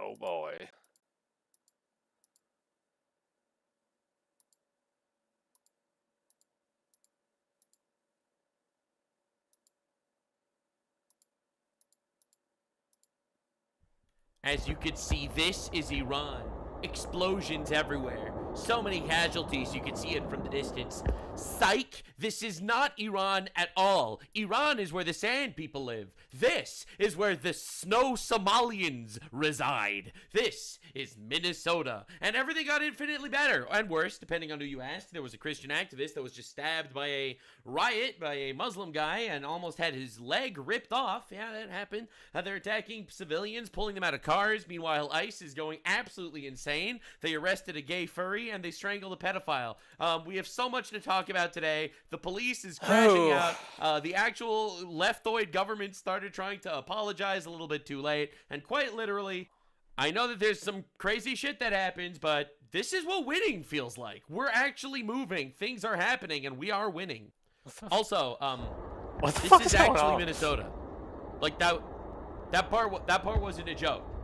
Oh boy. As you can see, this is Iran. Explosions everywhere. So many casualties, you can see it from the distance. Psych, this is not Iran at all. Iran is where the sand people live. This is where the snow Somalians reside. This is Minnesota. And everything got infinitely better and worse, depending on who you ask. There was a Christian activist that was just stabbed by a riot by a Muslim guy and almost had his leg ripped off. Yeah, that happened. They're attacking civilians, pulling them out of cars. Meanwhile, ICE is going absolutely insane. They arrested a gay furry and they strangled a pedophile. We have so much to talk about today. The police is crashing out. The actual leftoid government started trying to apologize a little bit too late. And quite literally, I know that there's some crazy shit that happens, but this is what winning feels like. We're actually moving. Things are happening and we are winning. Also, this is actually Minnesota. Like that part wasn't a joke.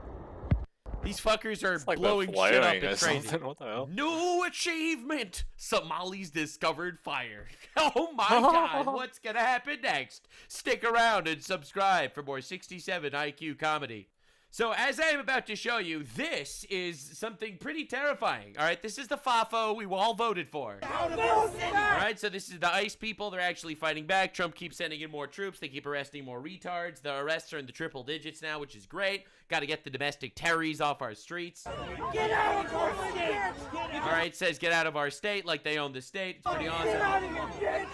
These fuckers are like blowing shit up. It's crazy. What the hell? New achievement! Somalis discovered fire. Oh my god, what's gonna happen next? Stick around and subscribe for more 67 IQ comedy. So as I am about to show you, this is something pretty terrifying. All right, this is the FAFO we all voted for. All right, so this is the ICE people. They're actually fighting back. Trump keeps sending in more troops. They keep arresting more retards. The arrests are in the triple digits now, which is great. Got to get the domestic terrorists off our streets. Get out of our state! All right, says get out of our state like they own the state. It's pretty awesome.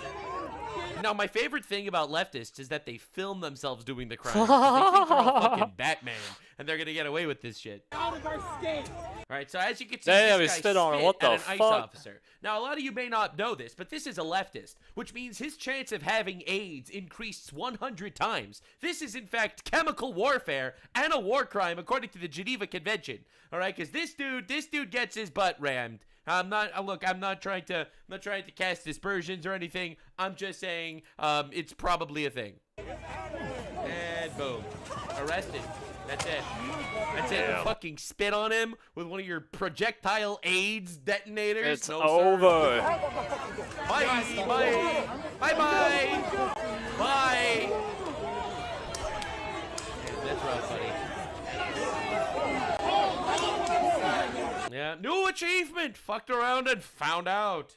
Now, my favorite thing about leftists is that they film themselves doing the crime. They think they're all fucking Batman, and they're gonna get away with this shit. Out of our state! All right, so as you can see, Damn, this he guy spit on him. What the at an ICE fuck? officer. Now, a lot of you may not know this, but this is a leftist, which means his chance of having AIDS increased 100 times. This is, in fact, chemical warfare and a war crime, according to the Geneva Convention. All right, because this dude gets his butt rammed. I'm not trying to cast aspersions or anything. I'm just saying it's probably a thing. And boom, arrested. That's it. That's it. Damn. Fucking spit on him with one of your projectile AIDS detonators. It's No, over. Bye. Bye. Bye. Bye. Bye. That's rough, buddy. Yeah, new achievement. Fucked around and found out.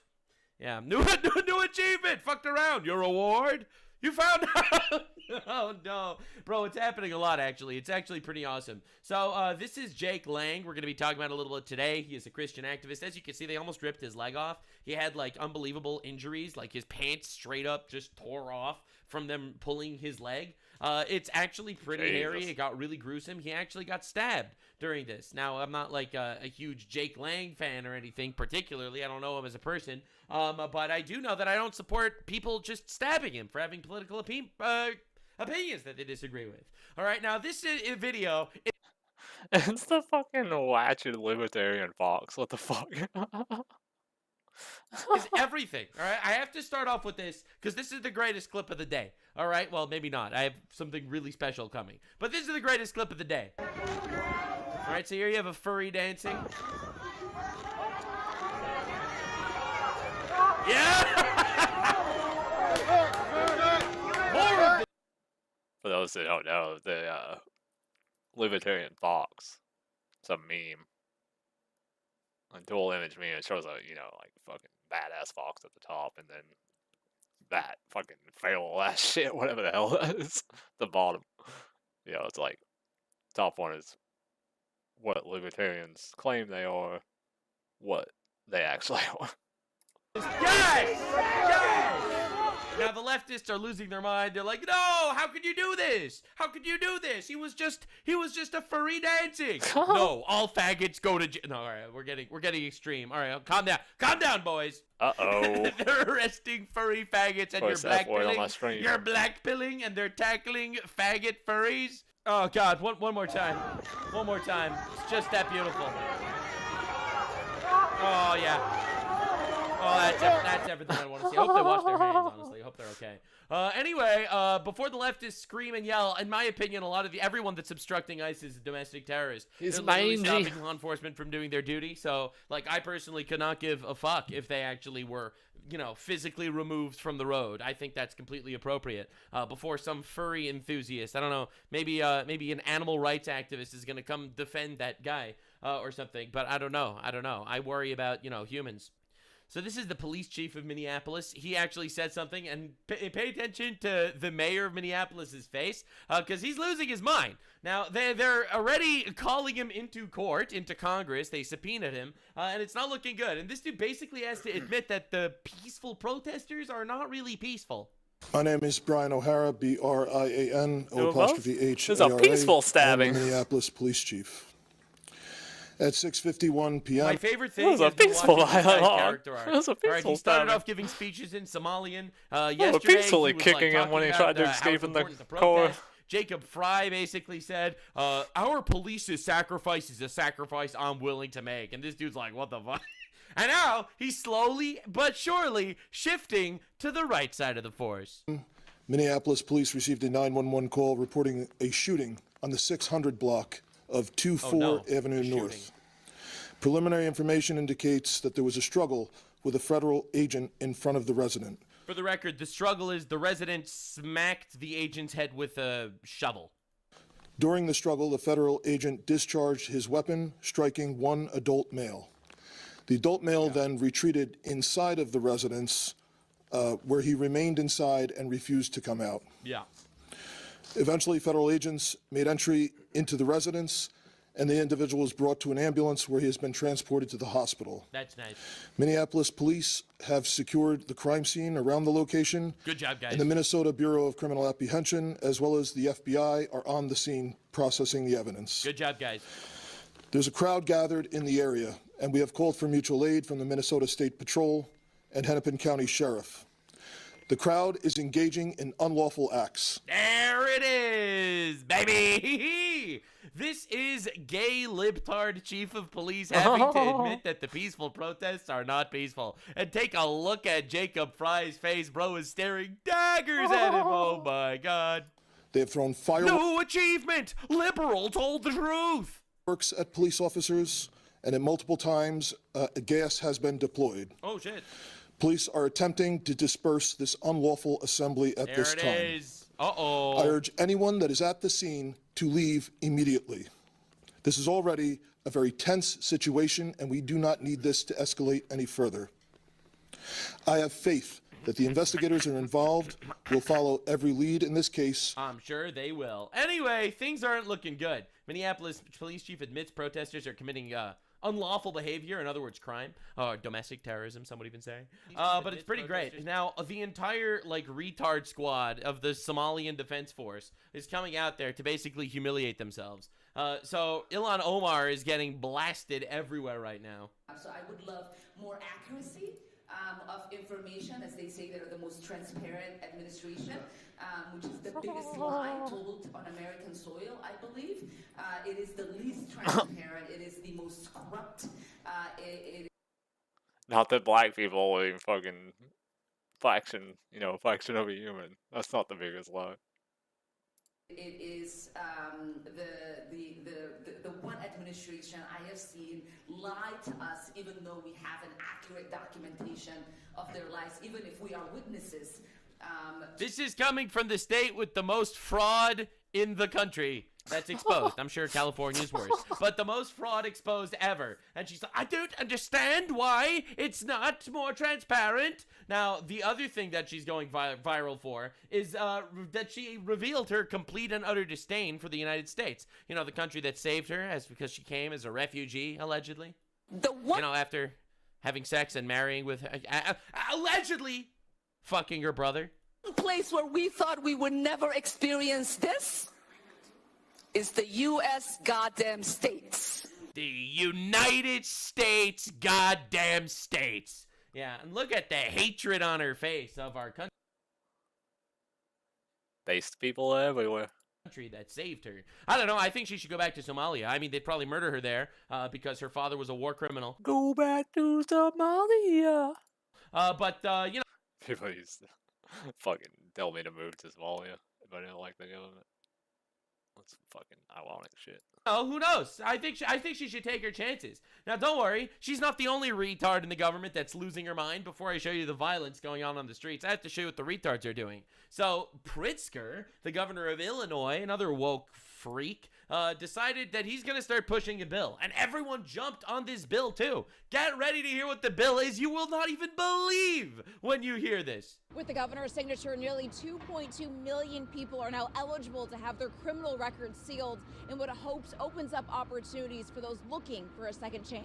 Yeah, new achievement. Fucked around. Your reward? You found out. Oh no, bro, it's happening a lot actually. It's actually pretty awesome. So this is Jake Lang. We're gonna be talking about it a little bit today. He is a Christian activist. As you can see, they almost ripped his leg off. He had like unbelievable injuries, like his pants straight up just tore off from them pulling his leg. It's actually pretty hairy. It got really gruesome. He actually got stabbed during this. Now, I'm not like a huge Jake Lang fan or anything particularly. I don't know him as a person. But I do know that I don't support people just stabbing him for having political opinions that they disagree with. All right, now this is a video. It's the fucking watched libertarian fox. What the fuck? Is everything. All right, I have to start off with this because this is the greatest clip of the day. All right, well, maybe not. I have something really special coming, but this is the greatest clip of the day. All right, so here you have a furry dancing. Yeah. More of this. For those that don't know, the libertarian fox, it's a meme. A dual image meme. It shows a, like fucking badass fox at the top, and then that fucking feral ass shit, whatever the hell that is, the bottom. It's like, top one is what libertarians claim they are, what they actually are. Yes! Yes! Now the leftists are losing their mind. They're like, no, how could you do this? How could you do this? He was just a furry dancing. No, all faggots go to jail. No, all right, we're getting extreme. All right, calm down, boys. Uh-oh. They're arresting furry faggots and you're blackpilling. You're blackpilling and they're tackling faggot furries. Oh God, one more time. One more time. It's just that beautiful. Oh yeah. Oh, that's everything I want to see. I hope they wash their hands, honestly. I hope hope they're okay. Anyway, before the leftists scream and yell, in my opinion, a lot of everyone that's obstructing ICE is a domestic terrorist. He's They're literally mangy. stopping law enforcement from doing their duty. So, like, I personally could not give a fuck if they actually were, you know, physically removed from the road. I think that's completely appropriate. Before some furry enthusiast, I don't know, maybe an animal rights activist is gonna come defend that guy or something. But I don't know. I worry about, you know, humans. So this is the police chief of Minneapolis. He actually said something, and pay attention to the mayor of Minneapolis's face, because he's losing his mind. Now, they're already calling him into court, into Congress. They subpoenaed him, and it's not looking good. And this dude basically has to admit that the peaceful protesters are not really peaceful. My name is Brian O'Hara, B-R-I-A-N, O''H-A-R-A. There's a peaceful I'm stabbing. the Minneapolis police chief. At 6:51 p.m. My favorite thing That was a has been peaceful watching this guy's dialogue. character arc. That was a All right, peaceful he started stabbing. off giving speeches in Somalian. Oh, Yesterday, peacefully he was, kicking like, him when he talking tried to about, escape how in the important the core. protest. Jacob Fry basically said, our police's sacrifice is a sacrifice I'm willing to make. And this dude's like, what the fuck? And now he's slowly but surely shifting to the right side of the force. Minneapolis police received a 911 call reporting a shooting on the 600 block of 24 Avenue North. Preliminary information indicates that there was a struggle with a federal agent in front of the resident. For the record, the struggle is the resident smacked the agent's head with a shovel. During the struggle, the federal agent discharged his weapon, striking one adult male. The adult male then retreated inside of the residence, where he remained inside and refused to come out. Yeah. Eventually, federal agents made entry into the residence, and the individual was brought to an ambulance where he has been transported to the hospital. That's nice. Minneapolis police have secured the crime scene around the location. Good job, guys. And the Minnesota Bureau of Criminal Apprehension, as well as the FBI, are on the scene processing the evidence. Good job, guys. There's a crowd gathered in the area, and we have called for mutual aid from the Minnesota State Patrol and Hennepin County Sheriff. The crowd is engaging in unlawful acts. There it is, baby! This is gay libtard chief of police having to admit that the peaceful protests are not peaceful. And take a look at Jacob Fry's face. Bro is staring daggers at him. Oh my god. They have thrown fireworks No achievement! Liberal told the truth! at police officers, and at multiple times, gas has been deployed. Oh shit. Police are attempting to disperse this unlawful assembly at this time. There it is. Uh-oh. I urge anyone that is at the scene to leave immediately. This is already a very tense situation, and we do not need this to escalate any further. I have faith that the investigators are involved will follow every lead in this case. I'm sure they will. Anyway, things aren't looking good. Minneapolis police chief admits protesters are committing unlawful behavior, in other words, crime, domestic terrorism, some would even say. But it's pretty great. Now, the entire, like, retard squad of the Somalian Defense Force is coming out there to basically humiliate themselves. So Ilhan Omar is getting blasted everywhere right now. So I would love more accuracy of information. As they say, they're the most transparent administration, which is the biggest lie told on American soil, I believe. It is the least transparent. It is the most corrupt. Not that black people are fucking faction, faction of a human. That's not the biggest lie. It is the one administration I have seen lie to us, even though we have an accurate documentation of their lies, even if we are witnesses. This is coming from the state with the most fraud in the country that's exposed. I'm sure California's worse, but the most fraud exposed ever. And she's like, I don't understand why it's not more transparent. Now, the other thing that she's going viral for is that she revealed her complete and utter disdain for the United States. You know, the country that saved her because she came as a refugee, allegedly. After having sex and marrying with, allegedly fucking her brother. Place where we thought we would never experience this is the U.S. goddamn States. The United States goddamn States. Yeah, and look at the hatred on her face of our country. Based people everywhere. Country that saved her. I don't know, I think she should go back to Somalia. I mean, they'd probably murder her there because her father was a war criminal. Go back to Somalia. But People used to. Fucking tell me to move to Somalia if I didn't like the government. That's fucking ironic shit. Oh, who knows? I think she should take her chances. Now, don't worry. She's not the only retard in the government that's losing her mind. Before I show you the violence going on the streets, I have to show you what the retards are doing. So, Pritzker, the governor of Illinois, another woke freak, decided that he's going to start pushing a bill. And everyone jumped on this bill, too. Get ready to hear what the bill is. You will not even believe when you hear this. With the governor's signature, nearly 2.2 million people are now eligible to have their criminal records sealed in what it hopes opens up opportunities for those looking for a second chance.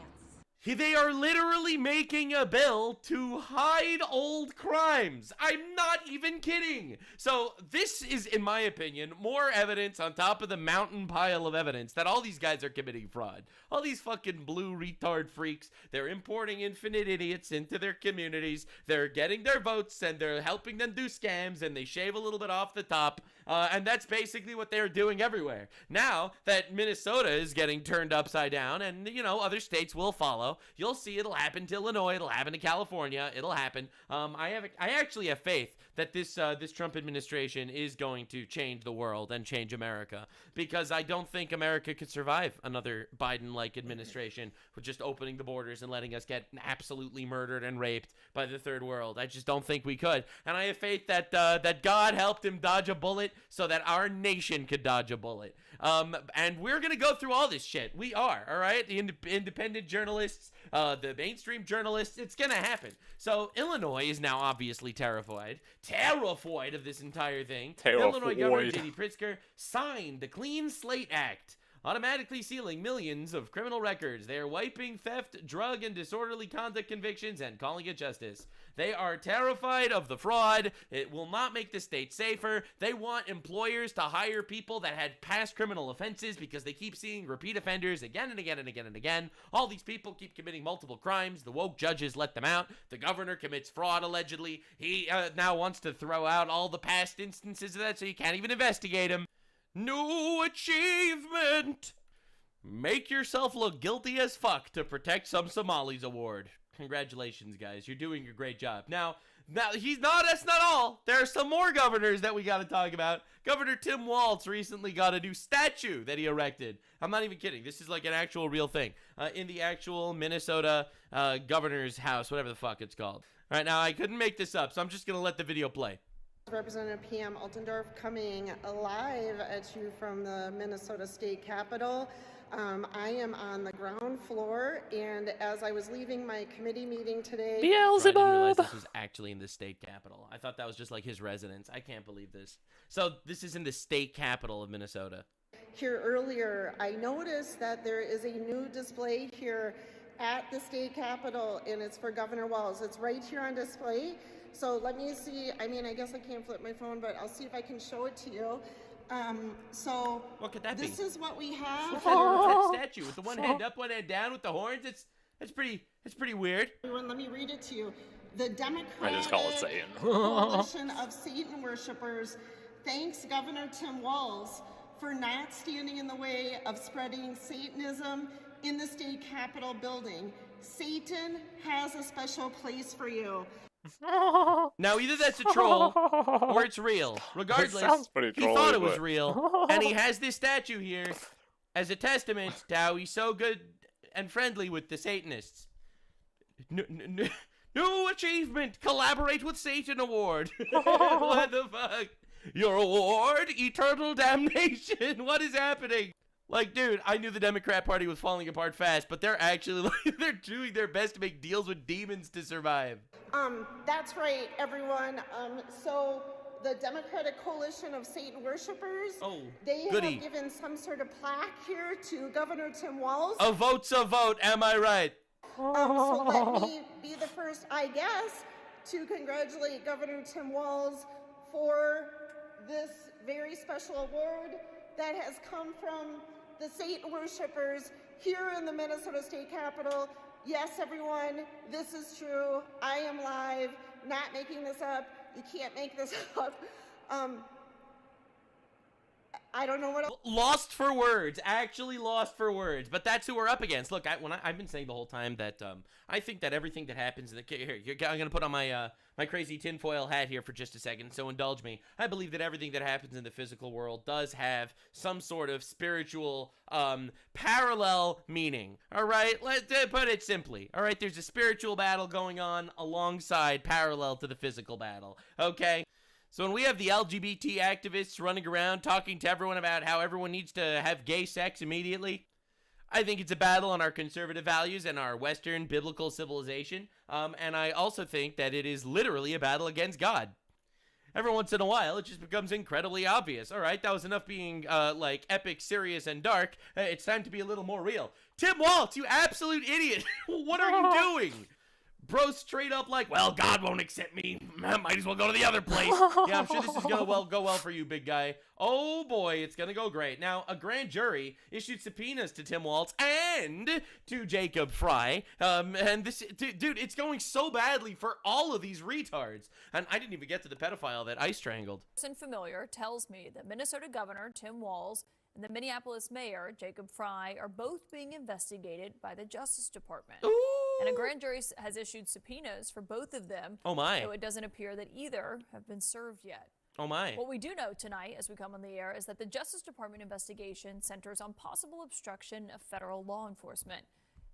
They are literally making a bill to hide old crimes. I'm not even kidding. So this is, in my opinion, more evidence on top of the mountain pile of evidence that all these guys are committing fraud. All these fucking blue retard freaks, they're importing infinite idiots into their communities. They're getting their votes and they're helping them do scams and they shave a little bit off the top. And that's basically what they're doing everywhere. Now that Minnesota is getting turned upside down and, you know, other states will follow, you'll see it'll happen to Illinois, it'll happen to California, it'll happen. I actually have faith that this Trump administration is going to change the world and change America, because I don't think America could survive another Biden-like administration with just opening the borders and letting us get absolutely murdered and raped by the third world. I just don't think we could. And I have faith that that God helped him dodge a bullet so that our nation could dodge a bullet. And we're going to go through all this shit. We are, all right? The independent journalists, the mainstream journalists, it's going to happen. So Illinois is now obviously terrified of this entire thing. Illinois Governor J.D. Pritzker signed the Clean Slate Act, automatically sealing millions of criminal records. They are wiping theft, drug, and disorderly conduct convictions and calling it justice. They are terrified of the fraud. It will not make the state safer. They want employers to hire people that had past criminal offenses because they keep seeing repeat offenders again and again and again and again. All these people keep committing multiple crimes. The woke judges let them out. The governor commits fraud, allegedly. He now wants to throw out all the past instances of that so you can't even investigate him. New achievement! Make yourself look guilty as fuck to protect some Somalis award. Congratulations, guys. You're doing a great job. Now that's not all. There are some more governors that we got to talk about. Governor Tim Walz recently got a new statue that he erected. I'm not even kidding. This is like an actual real thing. In the actual Minnesota governor's house, whatever the fuck it's called. All right, now I couldn't make this up, so I'm just going to let the video play. Representative P.M. Altendorf coming live at you from the Minnesota State Capitol. I am on the ground floor, and as I was leaving my committee meeting today... Beelzebub! I didn't realize this was actually in the state capitol. I thought that was just like his residence. I can't believe this. So this is in the state capital of Minnesota. Here earlier, I noticed that there is a new display here at the state capitol, and it's for Governor Walz. It's right here on display. So let me see. I mean, I guess I can't flip my phone, but I'll see if I can show it to you. So what could that be? This is what we have. What's that statue with the one hand up, one hand down with the horns? It's pretty weird. Everyone, let me read it to you. The Democratic I just call it Satan. Coalition of Satan Worshippers thanks Governor Tim Walz for not standing in the way of spreading Satanism in the state capitol building. Satan has a special place for you. Now, either that's a troll or it's real. Regardless, he thought it was real, and he has this statue here as a testament to how he's so good and friendly with the Satanists. New achievement, collaborate with Satan award. What the fuck? Your award, eternal damnation. What is happening? Like, dude, I knew the Democrat Party was falling apart fast, but they're actually, like, they're doing their best to make deals with demons to survive. That's right, everyone. So the Democratic Coalition of Satan Worshippers, they have given some sort of plaque here to Governor Tim Walz. A vote's a vote, am I right? So let me be the first, I guess, to congratulate Governor Tim Walz for this very special award that has come from the Satan Worshippers here in the Minnesota State Capitol. Yes, everyone, this is true. I am live, not making this up. You can't make this up. I don't know what else. Lost for words, actually lost for words, but that's who we're up against. Look, I've been saying the whole time that I think that everything that happens in the I'm gonna put on my my crazy tinfoil hat here for just a second, so indulge me. I believe that everything that happens in the physical world does have some sort of spiritual parallel meaning. All right, let's put it simply. All right, there's a spiritual battle going on alongside, parallel to the physical battle. Okay. So when we have the LGBT activists running around talking to everyone about how everyone needs to have gay sex immediately, I think it's a battle on our conservative values and our Western biblical civilization. And I also think that it is literally a battle against God. Every once in a while, it just becomes incredibly obvious. All right, that was enough being like epic, serious, and dark. It's time to be a little more real. Tim Waltz, you absolute idiot! What are you doing? Bro, straight up like, well, God won't accept me. Might as well go to the other place. Yeah, I'm sure this is gonna go well for you, big guy. Oh boy, it's gonna go great. Now, a grand jury issued subpoenas to Tim Waltz and to Jacob Fry. And this, dude, it's going so badly for all of these retards. And I didn't even get to the pedophile that I strangled. Person familiar tells me that Minnesota Governor Tim Walz and the Minneapolis Mayor Jacob Fry are both being investigated by the Justice Department. Ooh. And a grand jury has issued subpoenas for both of them. Oh my. Though it doesn't appear that either have been served yet. Oh my. What we do know tonight, as we come on the air, is that the Justice Department investigation centers on possible obstruction of federal law enforcement.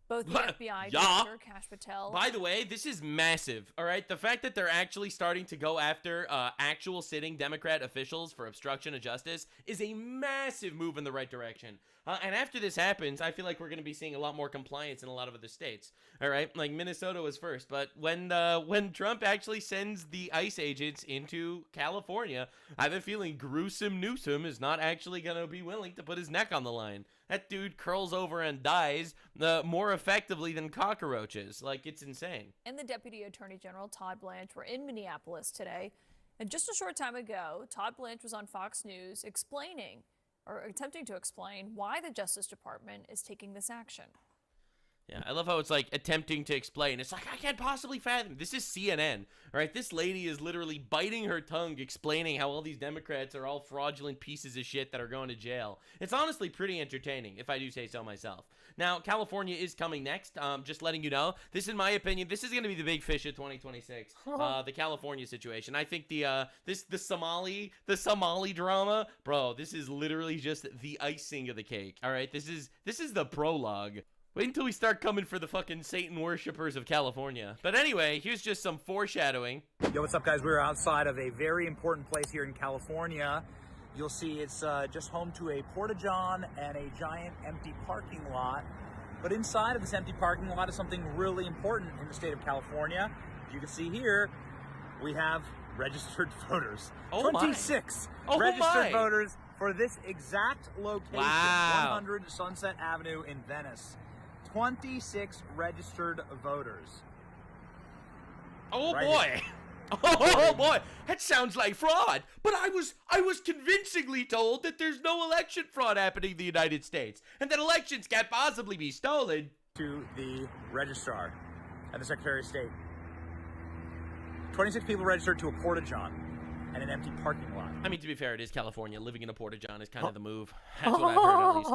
Both the FBI Director Kash Patel. By the way, this is massive, all right? The fact that they're actually starting to go after actual sitting Democrat officials for obstruction of justice is a massive move in the right direction. And after this happens, I feel like we're going to be seeing a lot more compliance in a lot of other states, all right? Like Minnesota was first, but when Trump actually sends the ICE agents into California, I have a feeling gruesome Newsom is not actually going to be willing to put his neck on the line. That dude curls over and dies more effectively than cockroaches. Like, it's insane. And the Deputy Attorney General Todd Blanche were in Minneapolis today. And just a short time ago, Todd Blanche was on Fox News explaining, or attempting to explain, why the Justice Department is taking this action. Yeah, I love how it's like attempting to explain. It's like, I can't possibly fathom. This is CNN, all right? This lady is literally biting her tongue explaining how all these Democrats are all fraudulent pieces of shit that are going to jail. It's honestly pretty entertaining, if I do say so myself. Now, California is coming next. Just letting you know, this, in my opinion, this is going to be the big fish of 2026. The California situation. I think the Somali drama, bro, this is literally just the icing of the cake, all right? This is the prologue. Wait until we start coming for the fucking Satan worshippers of California. But anyway, here's just some foreshadowing. Yo, what's up, guys? We're outside of a very important place here in California. You'll see it's just home to a porta-john and a giant empty parking lot. But inside of this empty parking lot is something really important in the state of California. As you can see here, we have registered voters. Oh 26 my. registered voters for this exact location, Wow. 100 Sunset Avenue in Venice. 26 registered voters. Oh Right boy. here. Oh boy, that sounds like fraud. But I was convincingly told that there's no election fraud happening in the United States, and that elections can't possibly be stolen. To the registrar and the Secretary of State. 26 people registered to a porta-john and an empty parking lot. I mean, to be fair, it is California. Living in a porta-john is kind of the move. That's what I've heard, at least.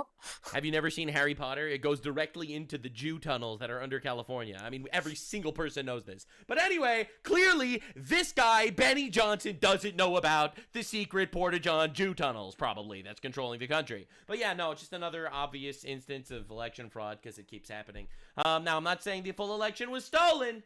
Have you never seen Harry Potter? It goes directly into the Jew tunnels that are under California. I mean, every single person knows this. But anyway, clearly, this guy, Benny Johnson, doesn't know about the secret porta-john Jew tunnels, probably, that's controlling the country. But yeah, no, it's just another obvious instance of election fraud because it keeps happening. Now, I'm not saying the full election was stolen.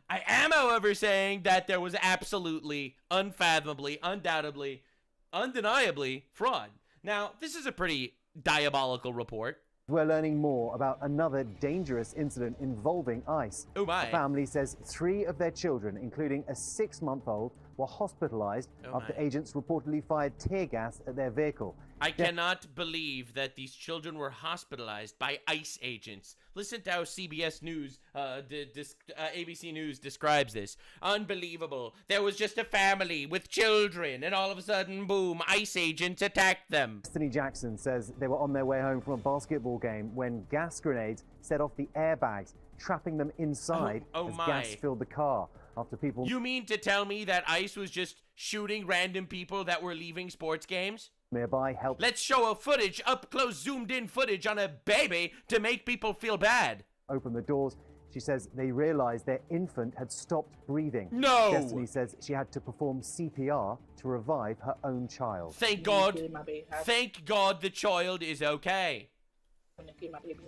I am, however, saying that there was absolutely, unfathomably, undoubtedly, undeniably fraud. Now, this is a pretty diabolical report. We're learning more about another dangerous incident involving ICE. Oh my. The family says 3 of their children, including a 6-month-old, were hospitalized after agents reportedly fired tear gas at their vehicle. I cannot believe that these children were hospitalized by ICE agents. Listen to how CBS News, ABC News describes this. Unbelievable. There was just a family with children, and all of a sudden, boom, ICE agents attacked them. Destiny Jackson says they were on their way home from a basketball game when gas grenades set off the airbags, trapping them inside as gas filled the car. After people... You mean to tell me that ICE was just shooting random people that were leaving sports games? nearby helped. Let's show a footage, up close, zoomed in footage on a baby to make people feel bad. Open the doors. She says they realized their infant had stopped breathing. No! Destiny says she had to perform CPR to revive her own child. Thank God. Thank God the child is okay.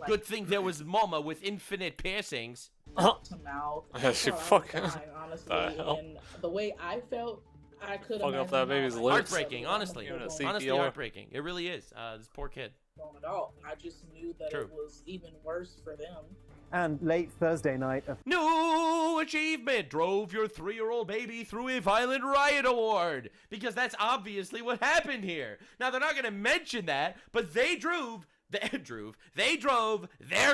Good thing there was Mama with infinite piercings. To mouth. She fucking. Honestly, and the way I felt, I could fuck up that baby's lips. Heartbreaking, honestly. Honestly, heartbreaking. It really is. This poor kid. At all. I just knew that it was even worse for them. And late Thursday night, New achievement! Drove your 3-year-old baby through a violent riot award! Because that's obviously what happened here. Now, they're not going to mention that, but they drove their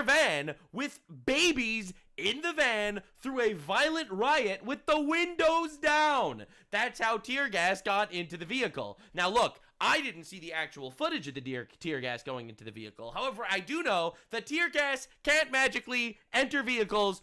van with babies in the van through a violent riot with the windows down. That's how tear gas got into the vehicle. Now, look, I didn't see the actual footage of the tear gas going into the vehicle. However, I do know that tear gas can't magically enter vehicles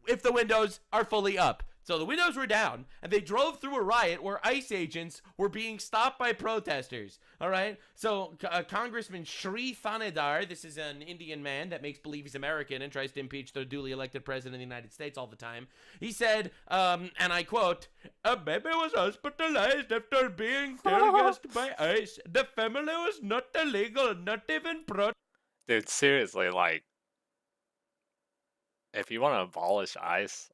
if the windows are fully up. So the windows were down, and they drove through a riot where ICE agents were being stopped by protesters. All right? So Congressman Shri Thanedar, this is an Indian man that makes believe he's American and tries to impeach the duly elected president of the United States all the time. He said, and I quote, "A baby was hospitalized after being tear-gassed by ICE. The family was not illegal, not even Dude, seriously, like, if you want to abolish ICE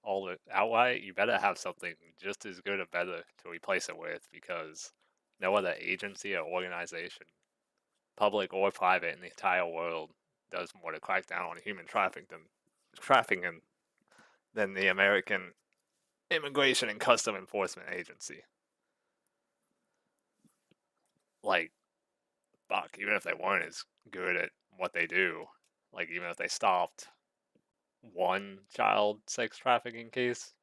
outright, you better have something just as good or better to replace it with, because no other agency or organization, public or private, in the entire world does more to crack down on human trafficking than the American Immigration and Custom Enforcement Agency. Like, fuck, even if they weren't as good at what they do, like, even if they stopped one child sex trafficking case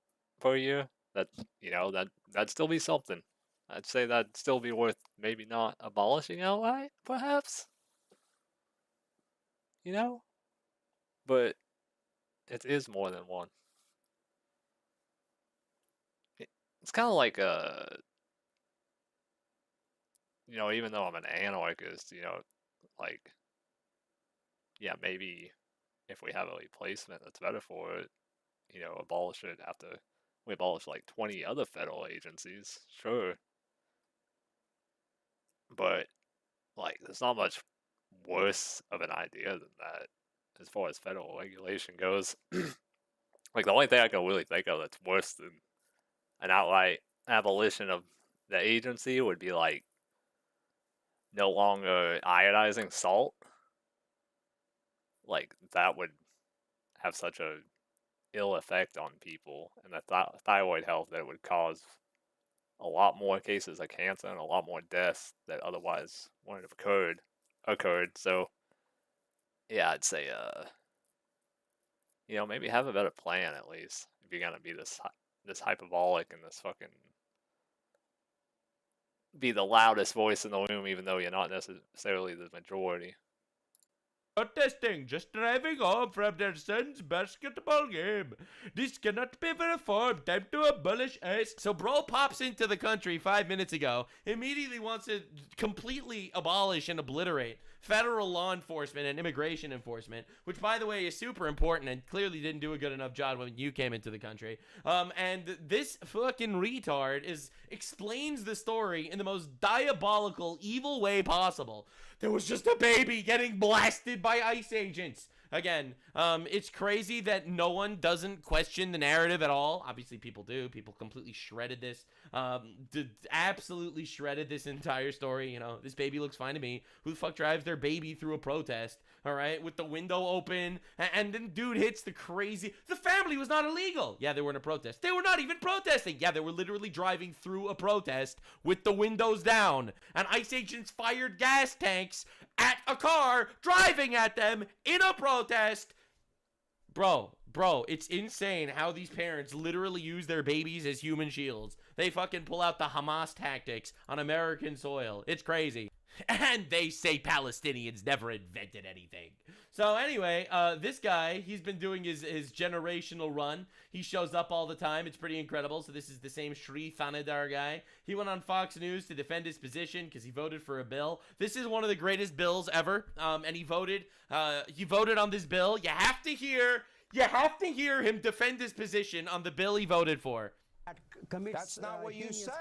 per year, that'd still be something. I'd say that'd still be worth maybe not abolishing outright, perhaps. But it is more than one. It's kind of like even though I'm an anarchist, like, yeah, maybe if we have a replacement that's better for it, abolish it after we abolish like 20 other federal agencies, sure. But, like, there's not much worse of an idea than that as far as federal regulation goes. Like, the only thing I can really think of that's worse than an outright abolition of the agency would be, like, no longer iodizing salt. Like, that would have such a ill effect on people and the thyroid health that it would cause a lot more cases of cancer and a lot more deaths that otherwise wouldn't have occurred. So, yeah, I'd say, maybe have a better plan at least if you're gonna be this hyperbolic and this fucking be the loudest voice in the room, even though you're not necessarily the majority. Protesting, just driving home from their son's basketball game. This cannot be reformed. Time to abolish ICE. So bro pops into the country 5 minutes ago, immediately wants to completely abolish and obliterate federal law enforcement and immigration enforcement, which, by the way, is super important and clearly didn't do a good enough job when you came into the country. And this fucking retard explains the story in the most diabolical, evil way possible. There was just a baby getting blasted by ICE agents. Again, it's crazy that no one doesn't question the narrative at all. Obviously, people do. People completely shredded this. Absolutely shredded this entire story. This baby looks fine to me. Who the fuck drives their baby through a protest? All right, with the window open, and then dude hits the crazy. The family was not illegal. Yeah, they were in a protest. They were not even protesting. Yeah, they were literally driving through a protest with the windows down, and ICE agents fired gas tanks at a car driving at them in a protest. Bro, it's insane how these parents literally use their babies as human shields. They fucking pull out the Hamas tactics on American soil. It's crazy. And they say Palestinians never invented anything. So anyway, this guy, he's been doing his generational run. He shows up all the time. It's pretty incredible. So this is the same Shri Thanadar guy. He went on Fox News to defend his position because he voted for a bill. This is one of the greatest bills ever. And he voted on this bill. You have to hear him defend his position on the bill he voted for. That's not what you said.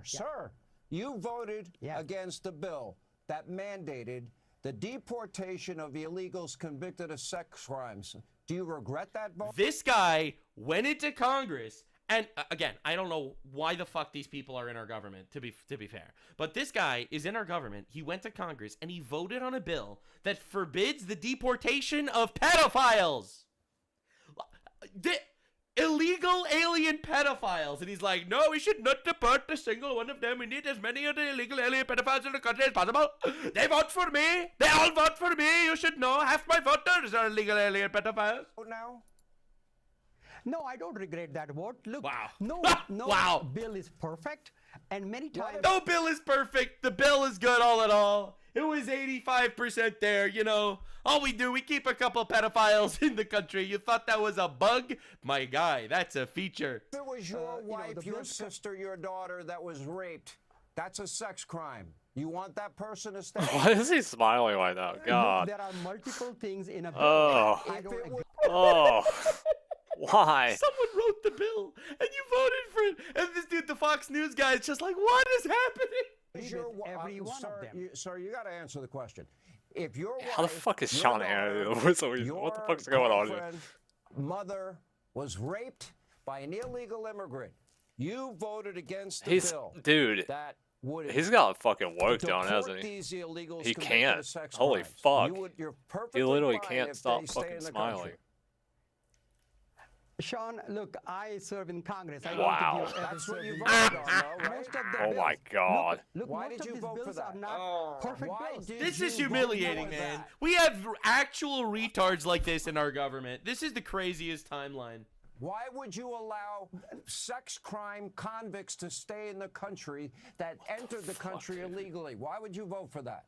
Sir, you voted against the bill that mandated the deportation of illegals convicted of sex crimes. Do you regret that vote? This guy went into Congress, and again, I don't know why the fuck these people are in our government, to be fair. But this guy is in our government. He went to Congress, and he voted on a bill that forbids the deportation of pedophiles. Illegal alien pedophiles. And he's like, no, we should not deport a single one of them. We need as many of the illegal alien pedophiles in the country as possible. They vote for me. They all vote for me. You should know. Half my voters are illegal alien pedophiles. Now? No, I don't regret that vote. Look, wow. No bill is perfect. And many times... No bill is perfect. The bill is good all in all. It was 85% there, you know. All we do, we keep a couple pedophiles in the country. You thought that was a bug? My guy, that's a feature. If it was your wife, your sister, your daughter that was raped, that's a sex crime. You want that person to stay? Why is he smiling like that? God. There are multiple things in a bill. Oh. Why? Someone wrote the bill, and you voted for it. And this dude, the Fox News guy, is just like, what is happening? Sir, you got to answer the question. If your wife, how the fuck is Sean Hannity? What the fuck's going on here? Mother was raped by an illegal immigrant. You voted against the bill. Dude, that would he's got fucking work done, hasn't he? He can't. Holy fuck. He literally can't stop fucking smiling. Sean, look, I serve in Congress. Wow. That's what you voted on, right? Oh my God. Look, why did you vote for that? Perfect bills. This is humiliating, man. We have actual retards like this in our government. This is the craziest timeline. Why would you allow sex crime convicts to stay in the country that entered the country illegally? Why would you vote for that?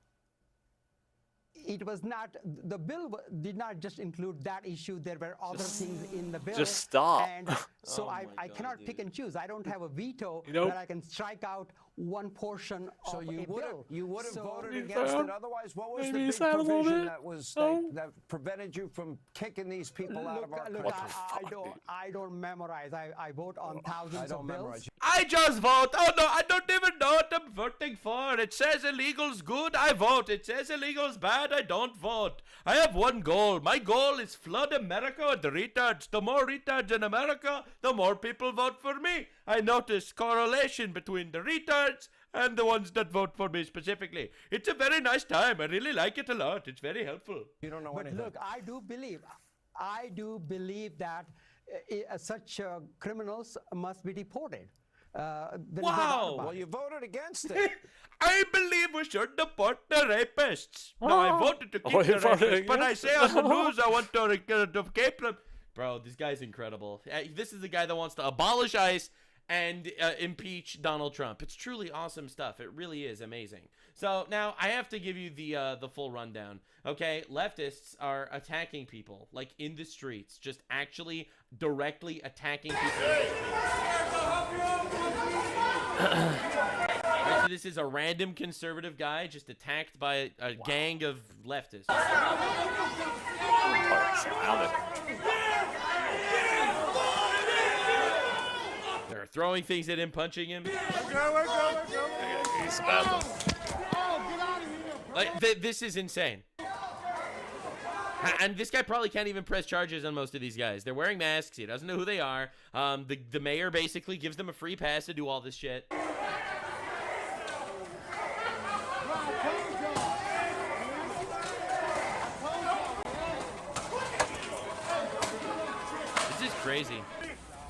It was not, the bill did not just include that issue. There were other things in the bill. Just stop. And so I cannot pick and choose. I don't have a veto nope. that I can strike out one portion of a bill. You would have voted against it otherwise. What was the big provision that prevented you from kicking these people out of our country? Look, I don't memorize. I vote on thousands of bills. I just vote. Oh no, I don't even know what I'm voting for. It says illegals good, I vote. It says illegals bad, I don't vote. I have one goal. My goal is flood America with the retards. The more retards in America, the more people vote for me. I notice correlation between the retards and the ones that vote for me specifically. It's a very nice time. I really like it a lot. It's very helpful. You don't know anything. Look, I do believe that such criminals must be deported. Wow! Well, you voted against it. I believe we should deport the rapists. No, I voted to keep the rapists, but I say on the news I want to keep them. Bro, this guy's incredible. This is the guy that wants to abolish ICE and impeach Donald Trump. It's truly awesome stuff. It really is amazing. So now I have to give you the full rundown. Okay, leftists are attacking people, like in the streets, just actually directly attacking people in the streets. Right, so this is a random conservative guy just attacked by a gang of leftists. They're throwing things at him, punching him. He's bad. Like, this is insane. And this guy probably can't even press charges on most of these guys. They're wearing masks. He doesn't know who they are. The mayor basically gives them a free pass to do all this shit. This is crazy.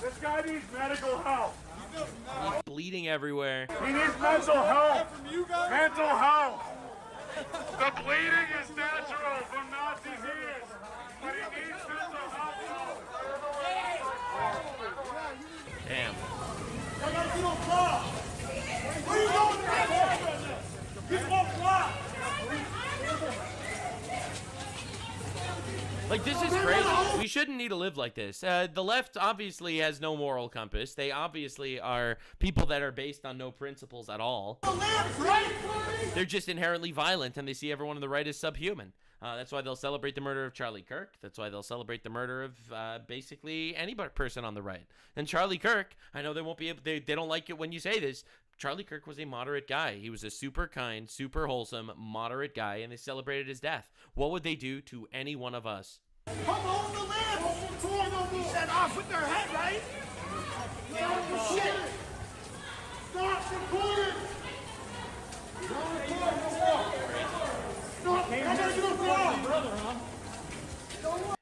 This guy needs medical help. He's bleeding everywhere. He needs mental health. Mental health. The bleeding is natural from Nazi years, but he needs mental health. Damn. I gotta get on top. Where are you going? Like, this is crazy. We shouldn't need to live like this. The left obviously has no moral compass. They obviously are people that are based on no principles at all. They're just inherently violent, and they see everyone on the right as subhuman. That's why they'll celebrate the murder of Charlie Kirk. That's why they'll celebrate the murder of basically any person on the right. And Charlie Kirk, I know they won't be able, they don't like it when you say this. Charlie Kirk was a moderate guy. He was a super kind, super wholesome, moderate guy, and they celebrated his death. What would they do to any one of us? Come on the land! He said off with their head, right? Stop shit! Stop recording!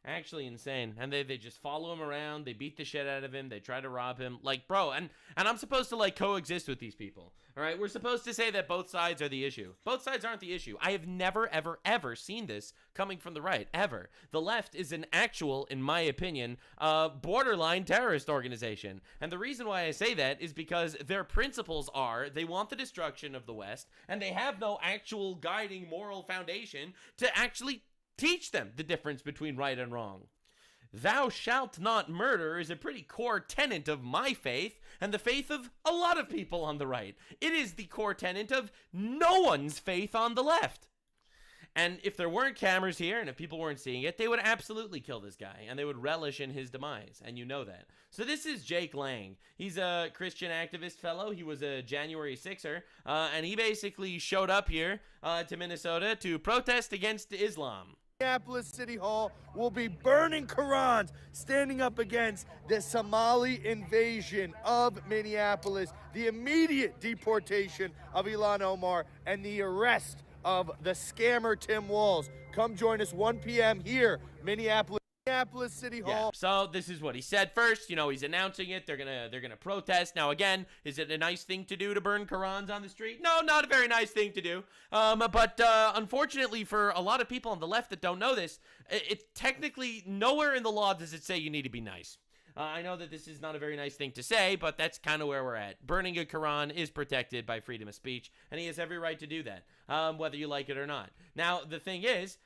Actually insane. And they just follow him around, they beat the shit out of him, they try to rob him. Like, bro, and I'm supposed to like coexist with these people. All right, we're supposed to say that both sides are the issue. Both sides aren't the issue. I have never, ever, ever seen this coming from the right, ever. The left is an actual, in my opinion, borderline terrorist organization. And the reason why I say that is because their principles are they want the destruction of the West, and they have no actual guiding moral foundation to actually teach them the difference between right and wrong. Thou shalt not murder is a pretty core tenet of my faith and the faith of a lot of people on the right. It is the core tenet of no one's faith on the left. And if there weren't cameras here and if people weren't seeing it, they would absolutely kill this guy and they would relish in his demise. And you know that. So this is Jake Lang. He's a Christian activist fellow. He was a January 6er. And he basically showed up here to Minnesota to protest against Islam. Minneapolis City Hall will be burning Qurans, standing up against the Somali invasion of Minneapolis, the immediate deportation of Ilhan Omar, and the arrest of the scammer Tim Walz. Come join us 1 p.m. here, Minneapolis City Hall. Yeah, so this is what he said first. You know, he's announcing it. They're gonna protest. Now, again, is it a nice thing to do to burn Qurans on the street? No, not a very nice thing to do. But unfortunately for a lot of people on the left that don't know this, it's technically nowhere in the law does it say you need to be nice. I know that this is not a very nice thing to say, but that's kind of where we're at. Burning a Quran is protected by freedom of speech, and he has every right to do that, whether you like it or not. Now, the thing is,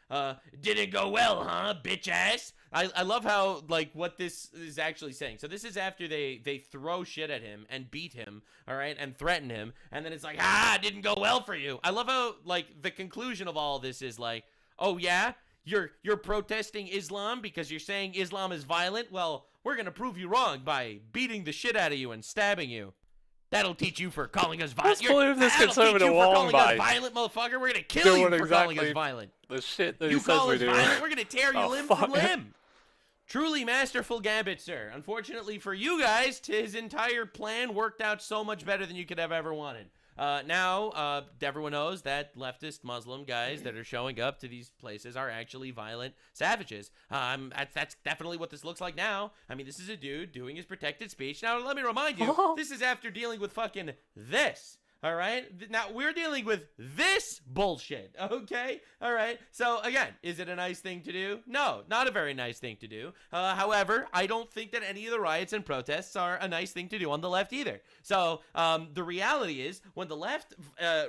didn't go well, huh, bitch ass? I love how, like, what this is actually saying. So this is after they throw shit at him and beat him, all right, and threaten him, and then it's like, didn't go well for you. I love how, like, the conclusion of all of this is like, oh, yeah? You're protesting Islam because you're saying Islam is violent? Well, we're going to prove you wrong by beating the shit out of you and stabbing you. That'll teach you for calling us violent. Let's believe this conservative wrong by violent, motherfucker. We're going to kill you for calling us violent. The shit that you he says call we us do. Violent, we're going to tear you limb from fuck. limb. Truly masterful gambit, sir. Unfortunately for you guys, his entire plan worked out so much better than you could have ever wanted. Now, everyone knows that leftist Muslim guys that are showing up to these places are actually violent savages. That's definitely what this looks like now. I mean, this is a dude doing his protected speech. Now, let me remind you, this is after dealing with fucking this. All right? Now, we're dealing with this bullshit, okay? All right? So, again, is it a nice thing to do? No, not a very nice thing to do. However, I don't think that any of the riots and protests are a nice thing to do on the left either. So, the reality is, when the left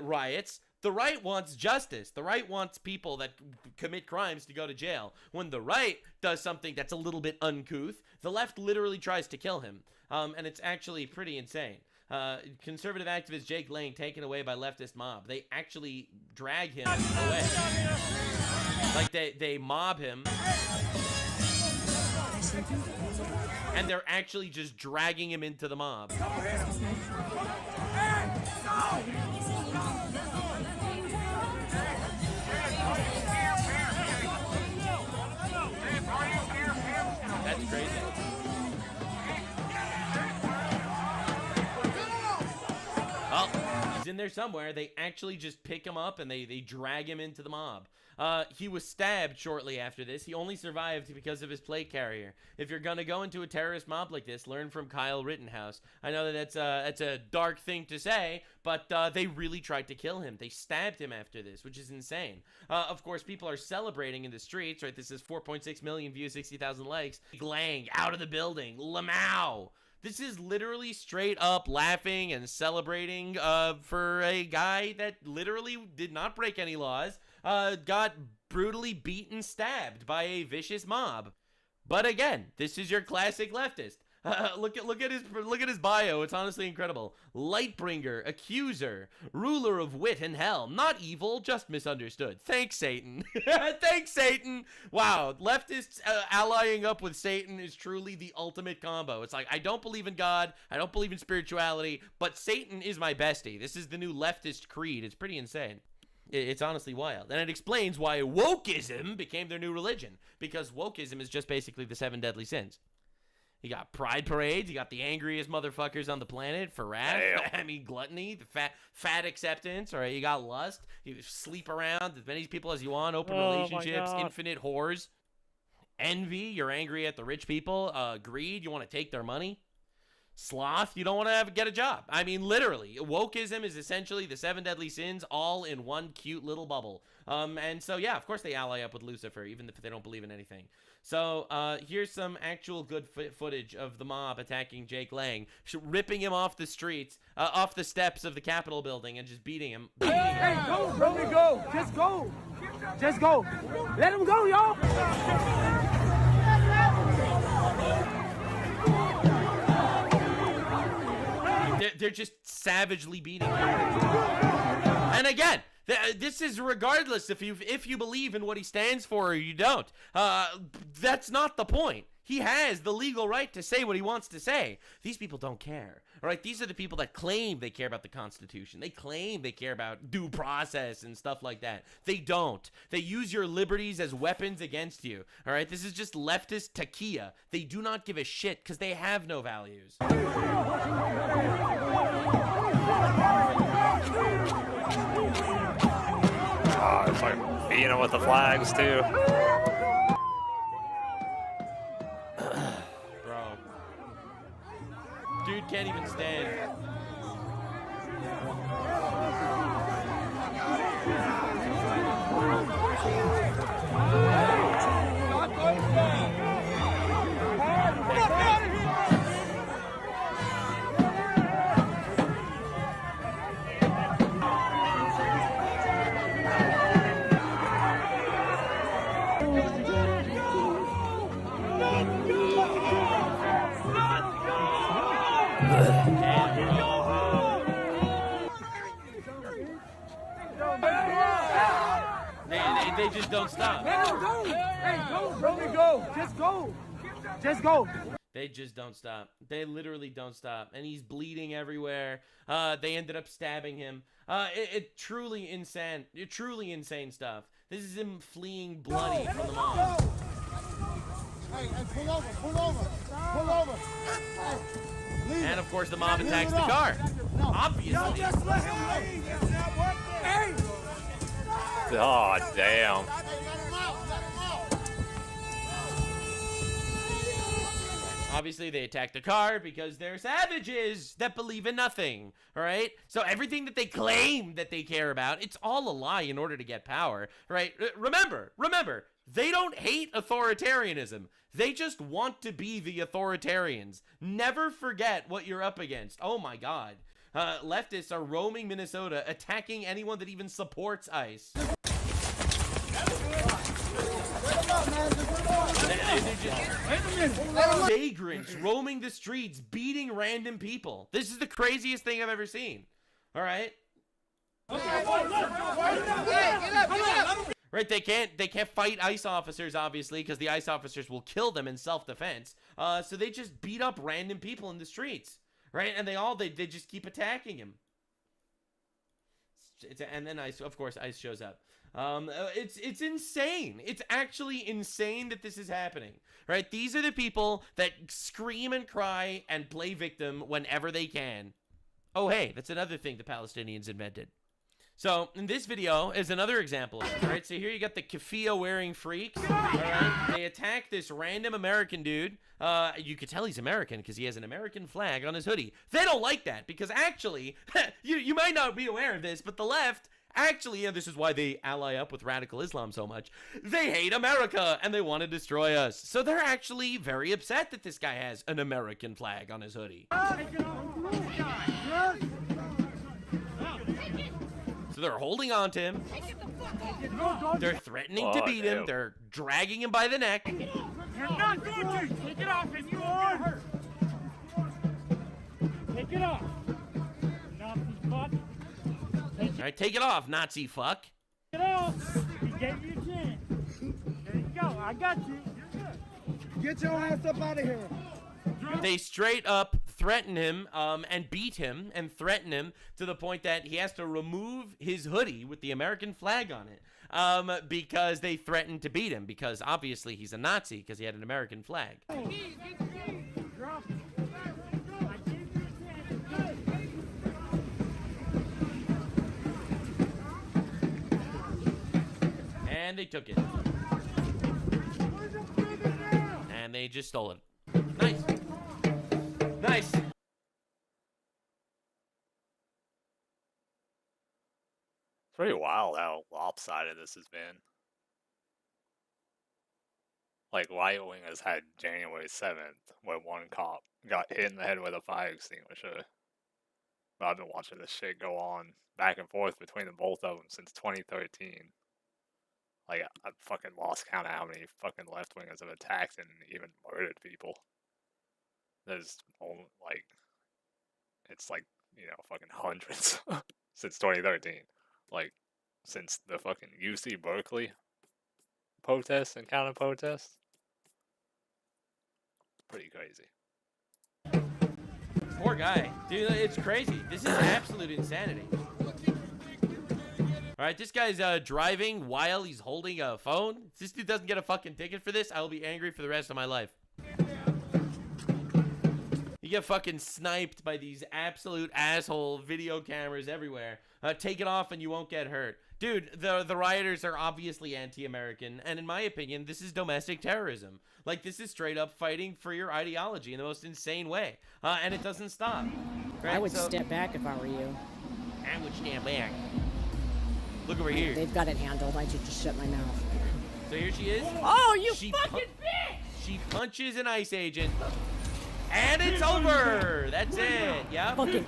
riots, the right wants justice. The right wants people that commit crimes to go to jail. When the right does something that's a little bit uncouth, the left literally tries to kill him. And it's actually pretty insane. Conservative activist Jake Lang taken away by leftist mob. They actually drag him away. Like they mob him. And they're actually just dragging him into the mob. That's crazy. Oh, he's in there somewhere. They actually just pick him up and they drag him into the mob. He was stabbed shortly after this. He only survived because of his plate carrier. If you're gonna go into a terrorist mob like this, learn from Kyle Rittenhouse. I know that that's a dark thing to say, but they really tried to kill him. They stabbed him after this, which is insane. Of course, people are celebrating in the streets, right? This is 4.6 million views, 60,000 likes. Lang out of the building. Lamau. This is literally straight up laughing and celebrating for a guy that literally did not break any laws, got brutally beaten, stabbed by a vicious mob. But again, this is your classic leftist. Look at his bio. It's honestly incredible. Lightbringer, accuser, ruler of wit and hell, not evil, just misunderstood. Thanks, Satan. Thanks, Satan. Wow, leftists allying up with Satan is truly the ultimate combo. It's like, I don't believe in God, I don't believe in spirituality, but Satan is my bestie. This is the new leftist creed. It's pretty insane. It's honestly wild. And it explains why wokeism became their new religion, because wokeism is just basically the 7 deadly sins. You got pride parades. You got the angriest motherfuckers on the planet for wrath. I mean, gluttony, the fat acceptance. All right, you got lust. You sleep around as many people as you want. Open relationships. Infinite whores. Envy. You're angry at the rich people. Greed. You want to take their money. Sloth. You don't want to get a job. I mean, literally, wokeism is essentially the 7 deadly sins all in one cute little bubble. And so, yeah, of course they ally up with Lucifer, even if they don't believe in anything. So here's some actual good footage of the mob attacking Jake Lang, ripping him off the streets, off the steps of the Capitol building, and just beating him. Hey, go, bro, go. Just go. Just go. Let him go, y'all. They're just savagely beating him. And again, this is regardless if you believe in what he stands for or you don't. That's not the point. He has the legal right to say what he wants to say. These people don't care. All right, these are the people that claim they care about the Constitution. They claim they care about due process and stuff like that. They don't. They use your liberties as weapons against you. All right, this is just leftist taqiyya. They do not give a shit because they have no values. Oh, it's like beating them with the flags too. Bro. Dude can't even stand. They just don't stop. Let him go. Hey, go, bro, go. Just go. Just go. They just don't stop. They literally don't stop. And he's bleeding everywhere. They ended up stabbing him. It truly insane. Truly insane stuff. This is him fleeing bloody from the mob. Hey, pull over. Pull over. And of course the mob attacks the car. Obviously. Y'all just let him leave. It's not worth it. Hey. Oh, damn. Obviously, they attack the car because they're savages that believe in nothing, all right? So everything that they claim that they care about, it's all a lie in order to get power, right? Remember, they don't hate authoritarianism. They just want to be the authoritarians. Never forget what you're up against. Oh, my God. Leftists are roaming Minnesota, attacking anyone that even supports ICE. Vagrants roaming the streets, beating random people. This is the craziest thing I've ever seen. All right? Right, they can't fight ICE officers, obviously, because the ICE officers will kill them in self-defense. So they just beat up random people in the streets. Right, and they just keep attacking him. And then ICE, of course, ICE shows up. It's insane. It's actually insane that this is happening. Right, these are the people that scream and cry and play victim whenever they can. Oh, hey, that's another thing the Palestinians invented. So, in this video is another example of it, right? So here you got the keffiyeh wearing freaks, all right? They attack this random American dude. You could tell he's American because he has an American flag on his hoodie. They don't like that because actually, you might not be aware of this, but the left, actually, and this is why they ally up with radical Islam so much, they hate America and they want to destroy us. So they're actually very upset that this guy has an American flag on his hoodie. So they're holding on to him. They're threatening to beat him. They're dragging him by the neck. You're not going to! Take it off and you will get hurt! Take it off! Nazi fuck! All right, take it off, Nazi fuck. Take it off! He gave you a chance. There you go. I got you. You're good. Get your ass up out of here. They straight up threaten him and beat him and threaten him to the point that he has to remove his hoodie with the American flag on it because they threatened to beat him because obviously he's a Nazi because he had an American flag. And they took it. And they just stole it. Nice. Nice. It's pretty wild how lopsided this has been. Like, right wingers had January 7th, where one cop got hit in the head with a fire extinguisher. But I've been watching this shit go on back and forth between the both of them since 2013. Like, I fucking lost count of how many fucking left wingers have attacked and even murdered people. There's only, like, it's like, you know, fucking hundreds since 2013. Like, since the fucking UC Berkeley protests and counter protests. Pretty crazy. Poor guy. Dude, it's crazy. This is absolute insanity. All right, this guy's driving while he's holding a phone. If this dude doesn't get a fucking ticket for this, I will be angry for the rest of my life. You get fucking sniped by these absolute asshole video cameras everywhere. Take it off and you won't get hurt. Dude, the rioters are obviously anti-American, and in my opinion, this is domestic terrorism. Like, this is straight up fighting for your ideology in the most insane way. And it doesn't stop. Right? I would step back if I were you. I would stand back. Look over here. They've got it handled. I should just shut my mouth. So here she is. Oh, you fucking bitch! She punches an ICE agent. And it's over. That's it. Yeah. Fucking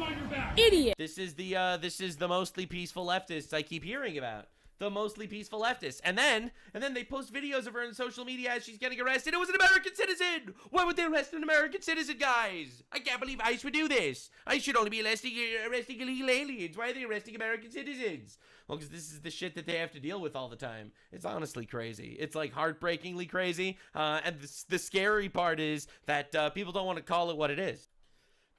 idiot. This is the mostly peaceful leftists I keep hearing about. The mostly peaceful leftists. And then they post videos of her on social media as she's getting arrested. It was an American citizen. Why would they arrest an American citizen, guys? I can't believe ICE would do this. ICE should only be arresting illegal aliens. Why are they arresting American citizens? Well, because this is the shit that they have to deal with all the time. It's honestly crazy. It's like heartbreakingly crazy. And the scary part is that people don't want to call it what it is.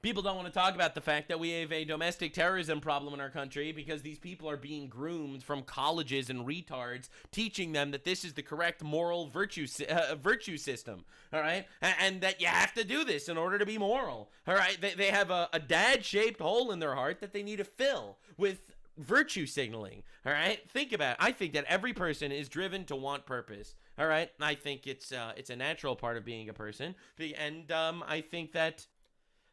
People don't want to talk about the fact that we have a domestic terrorism problem in our country because these people are being groomed from colleges and retards, teaching them that this is the correct moral virtue system, all right? And that you have to do this in order to be moral, all right? They have a dad-shaped hole in their heart that they need to fill with virtue signaling, all right? Think about it. I think that every person is driven to want purpose, all right? I think it's a natural part of being a person, and I think that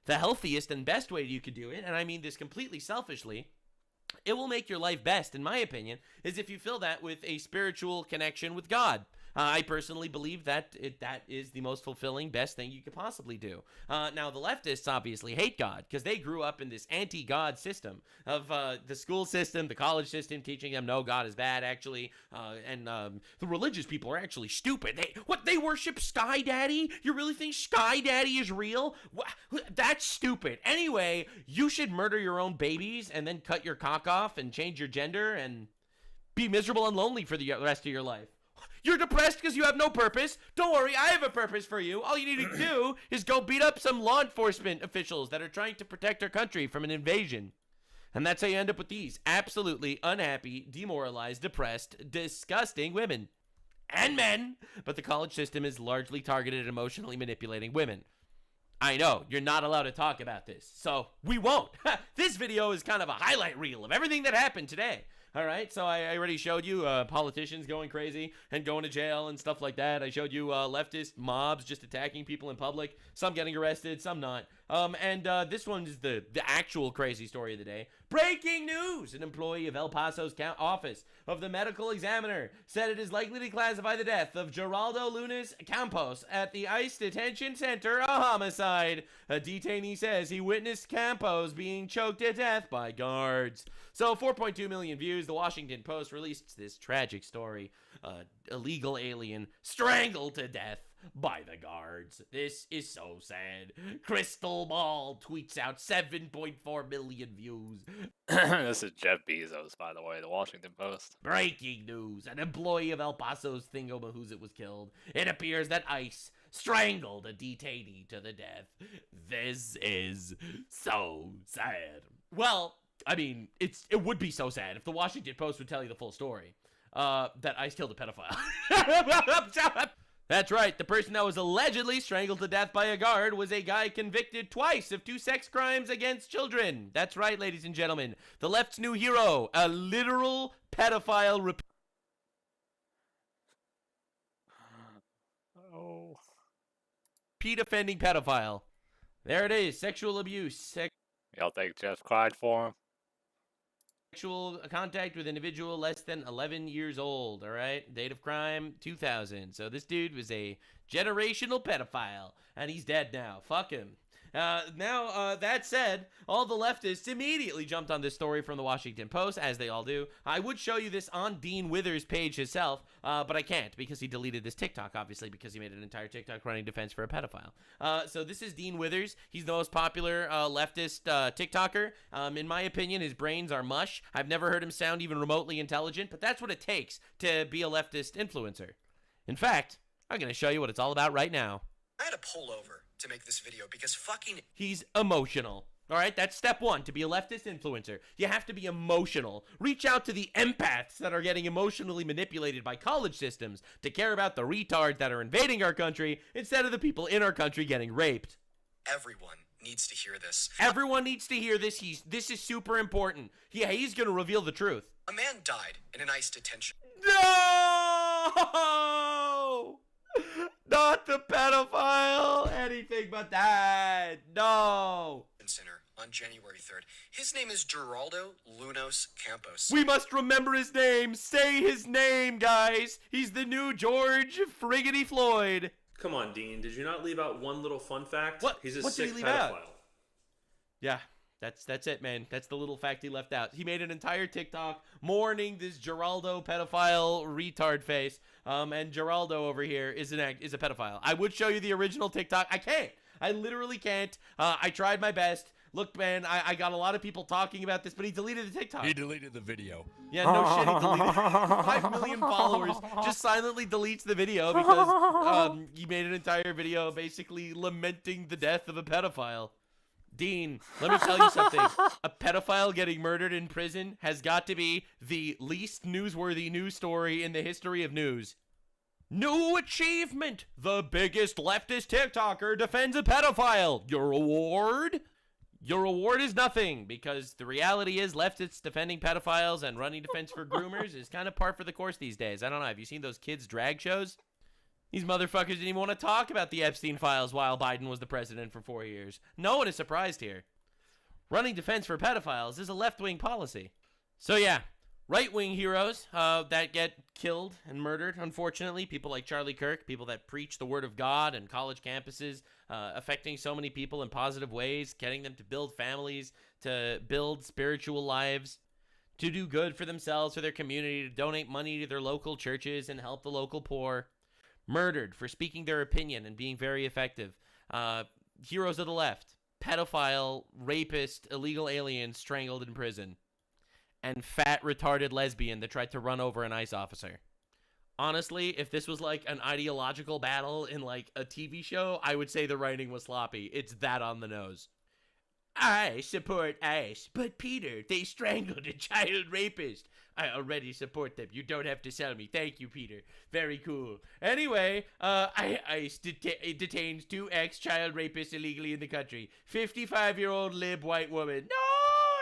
the healthiest and best way you could do it, and I mean this completely selfishly, it will make your life best, in my opinion, is if you fill that with a spiritual connection with God. I personally believe that that is the most fulfilling, best thing you could possibly do. Now, the leftists obviously hate God because they grew up in this anti-God system of the school system, the college system, teaching them, no, God is bad, actually, and the religious people are actually stupid. They worship Sky Daddy? You really think Sky Daddy is real? That's stupid. Anyway, you should murder your own babies and then cut your cock off and change your gender and be miserable and lonely for the rest of your life. You're depressed because you have no purpose? Don't worry, I have a purpose for you. All you need to do is go beat up some law enforcement officials that are trying to protect our country from an invasion. And that's how you end up with these absolutely unhappy, demoralized, depressed, disgusting women. And men. But the college system is largely targeted at emotionally manipulating women. I know, you're not allowed to talk about this, so we won't. This video is kind of a highlight reel of everything that happened today. All right, so I already showed you politicians going crazy and going to jail and stuff like that. I showed you leftist mobs just attacking people in public, some getting arrested, some not. And this one is the actual crazy story of the day. Breaking news! An employee of El Paso's office of the medical examiner said it is likely to classify the death of Geraldo Lunes Campos at the ICE detention center a homicide. A detainee says he witnessed Campos being choked to death by guards. So 4.2 million views. The Washington Post released this tragic story. Illegal alien strangled to death by the guards. This is so sad. Crystal Ball tweets out 7.4 million views. This is Jeff Bezos, by the way, the Washington Post. Breaking news. An employee of El Paso's Thingamahoosit was killed. It appears that ICE strangled a detainee to the death. This is so sad. Well, I mean, it would be so sad if the Washington Post would tell you the full story. That ICE killed a pedophile. That's right. The person that was allegedly strangled to death by a guard was a guy convicted twice of 2 sex crimes against children. That's right, ladies and gentlemen. The left's new hero, a literal pedophile. Repeat offending pedophile. There it is. Sexual abuse. Y'all think Jeff cried for him? Sexual contact with individual less than 11 years old, all right? Date of crime, 2000. So this dude was a generational pedophile, and he's dead now. Fuck him. That said, all the leftists immediately jumped on this story from the Washington Post, as they all do. I would show you this on Dean Withers' page himself, but I can't because he deleted this TikTok, obviously, because he made an entire TikTok running defense for a pedophile. So this is Dean Withers. He's the most popular leftist TikToker. In my opinion, his brains are mush. I've never heard him sound even remotely intelligent, but that's what it takes to be a leftist influencer. In fact, I'm going to show you what it's all about right now. I had to pull over to make this video because fucking... He's emotional. All right, that's step one to be a leftist influencer. You have to be emotional. Reach out to the empaths that are getting emotionally manipulated by college systems to care about the retards that are invading our country instead of the people in our country getting raped. Everyone needs to hear this. Everyone needs to hear this. This is super important. He's going to reveal the truth. A man died in an ICE detention. No! Not the pedophile! Anything but that! No! Center on January 3rd. His name is Geraldo Lunes Campos. We must remember his name! Say his name, guys! He's the new George Friggity Floyd! Come on, Dean. Did you not leave out one little fun fact? What? He's a What sick did he leave pedophile. out? Yeah. That's it, man. That's the little fact he left out. He made an entire TikTok mourning this Geraldo pedophile retard face. And Geraldo over here is a pedophile. I would show you the original TikTok. I can't. I literally can't. I tried my best. Look, man, I got a lot of people talking about this, but he deleted the TikTok. He deleted the video. Yeah, no shit, he deleted 5 million followers. Just silently deletes the video because he made an entire video basically lamenting the death of a pedophile. Dean, let me tell you something. A pedophile getting murdered in prison has got to be the least newsworthy news story in the history of news. New achievement! The biggest leftist TikToker defends a pedophile. Your reward? Your reward is nothing, because the reality is leftists defending pedophiles and running defense for groomers is kind of par for the course these days. I don't know. Have you seen those kids' drag shows? These motherfuckers didn't even want to talk about the Epstein files while Biden was the president for 4 years. No one is surprised here. Running defense for pedophiles is a left-wing policy. So yeah, right-wing heroes that get killed and murdered, unfortunately. People like Charlie Kirk, people that preach the word of God in college campuses, affecting so many people in positive ways, getting them to build families, to build spiritual lives, to do good for themselves, for their community, to donate money to their local churches and help the local poor. Murdered for speaking their opinion and being very effective. Heroes of the left. Pedophile, rapist, illegal alien strangled in prison. And fat, retarded lesbian that tried to run over an ICE officer. Honestly, if this was like an ideological battle in like a TV show, I would say the writing was sloppy. It's that on the nose. I support ICE, but Peter, they strangled a child rapist. I already support them. You don't have to sell me. Thank you, Peter. Very cool. Anyway, ICE detains 2 ex-child rapists illegally in the country. 55-year-old lib white woman. No,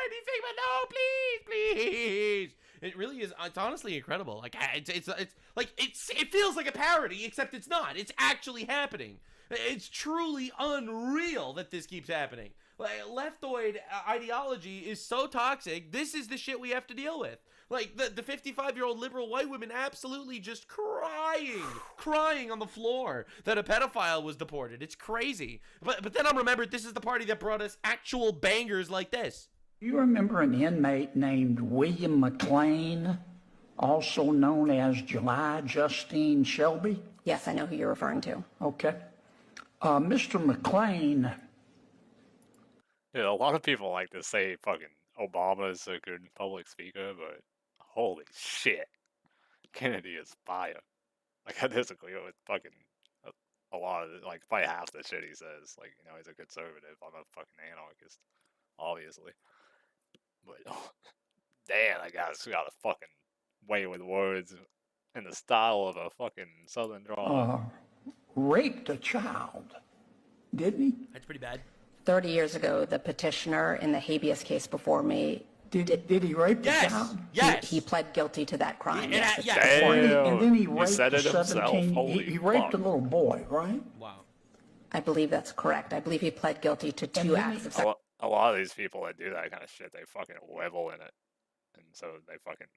anything but no, please. It really is. It's honestly incredible. Like it feels like a parody, except it's not. It's actually happening. It's truly unreal that this keeps happening. Like, leftoid ideology is so toxic. This is the shit we have to deal with. Like, the 55-year-old liberal white women absolutely just crying on the floor that a pedophile was deported. It's crazy. But then I remembered this is the party that brought us actual bangers like this. You remember an inmate named William McLean, also known as July Justine Shelby? Yes, I know who you're referring to. Okay. Mr. McLean. Yeah, a lot of people like to say fucking Obama's a good public speaker, but holy shit, Kennedy is fire. Like, I disagree with fucking a lot of it, like, probably half the shit he says. Like, you know, he's a conservative. I'm a fucking anarchist, obviously. But, oh, damn, that guy's got a fucking way with words in the style of a fucking Southern drawl. Raped a child, didn't he? That's pretty bad. 30 years ago, the petitioner in the habeas case before me. Did he rape the child? Yes. He pled guilty to that crime. Yes. And then he raped said it a himself. 17. Holy He raped fuck. a little boy, right? Wow. I believe that's correct. I believe he pled guilty to 2 acts of sexual. A lot of these people that do that kind of shit, they fucking revel in it. And so they fucking,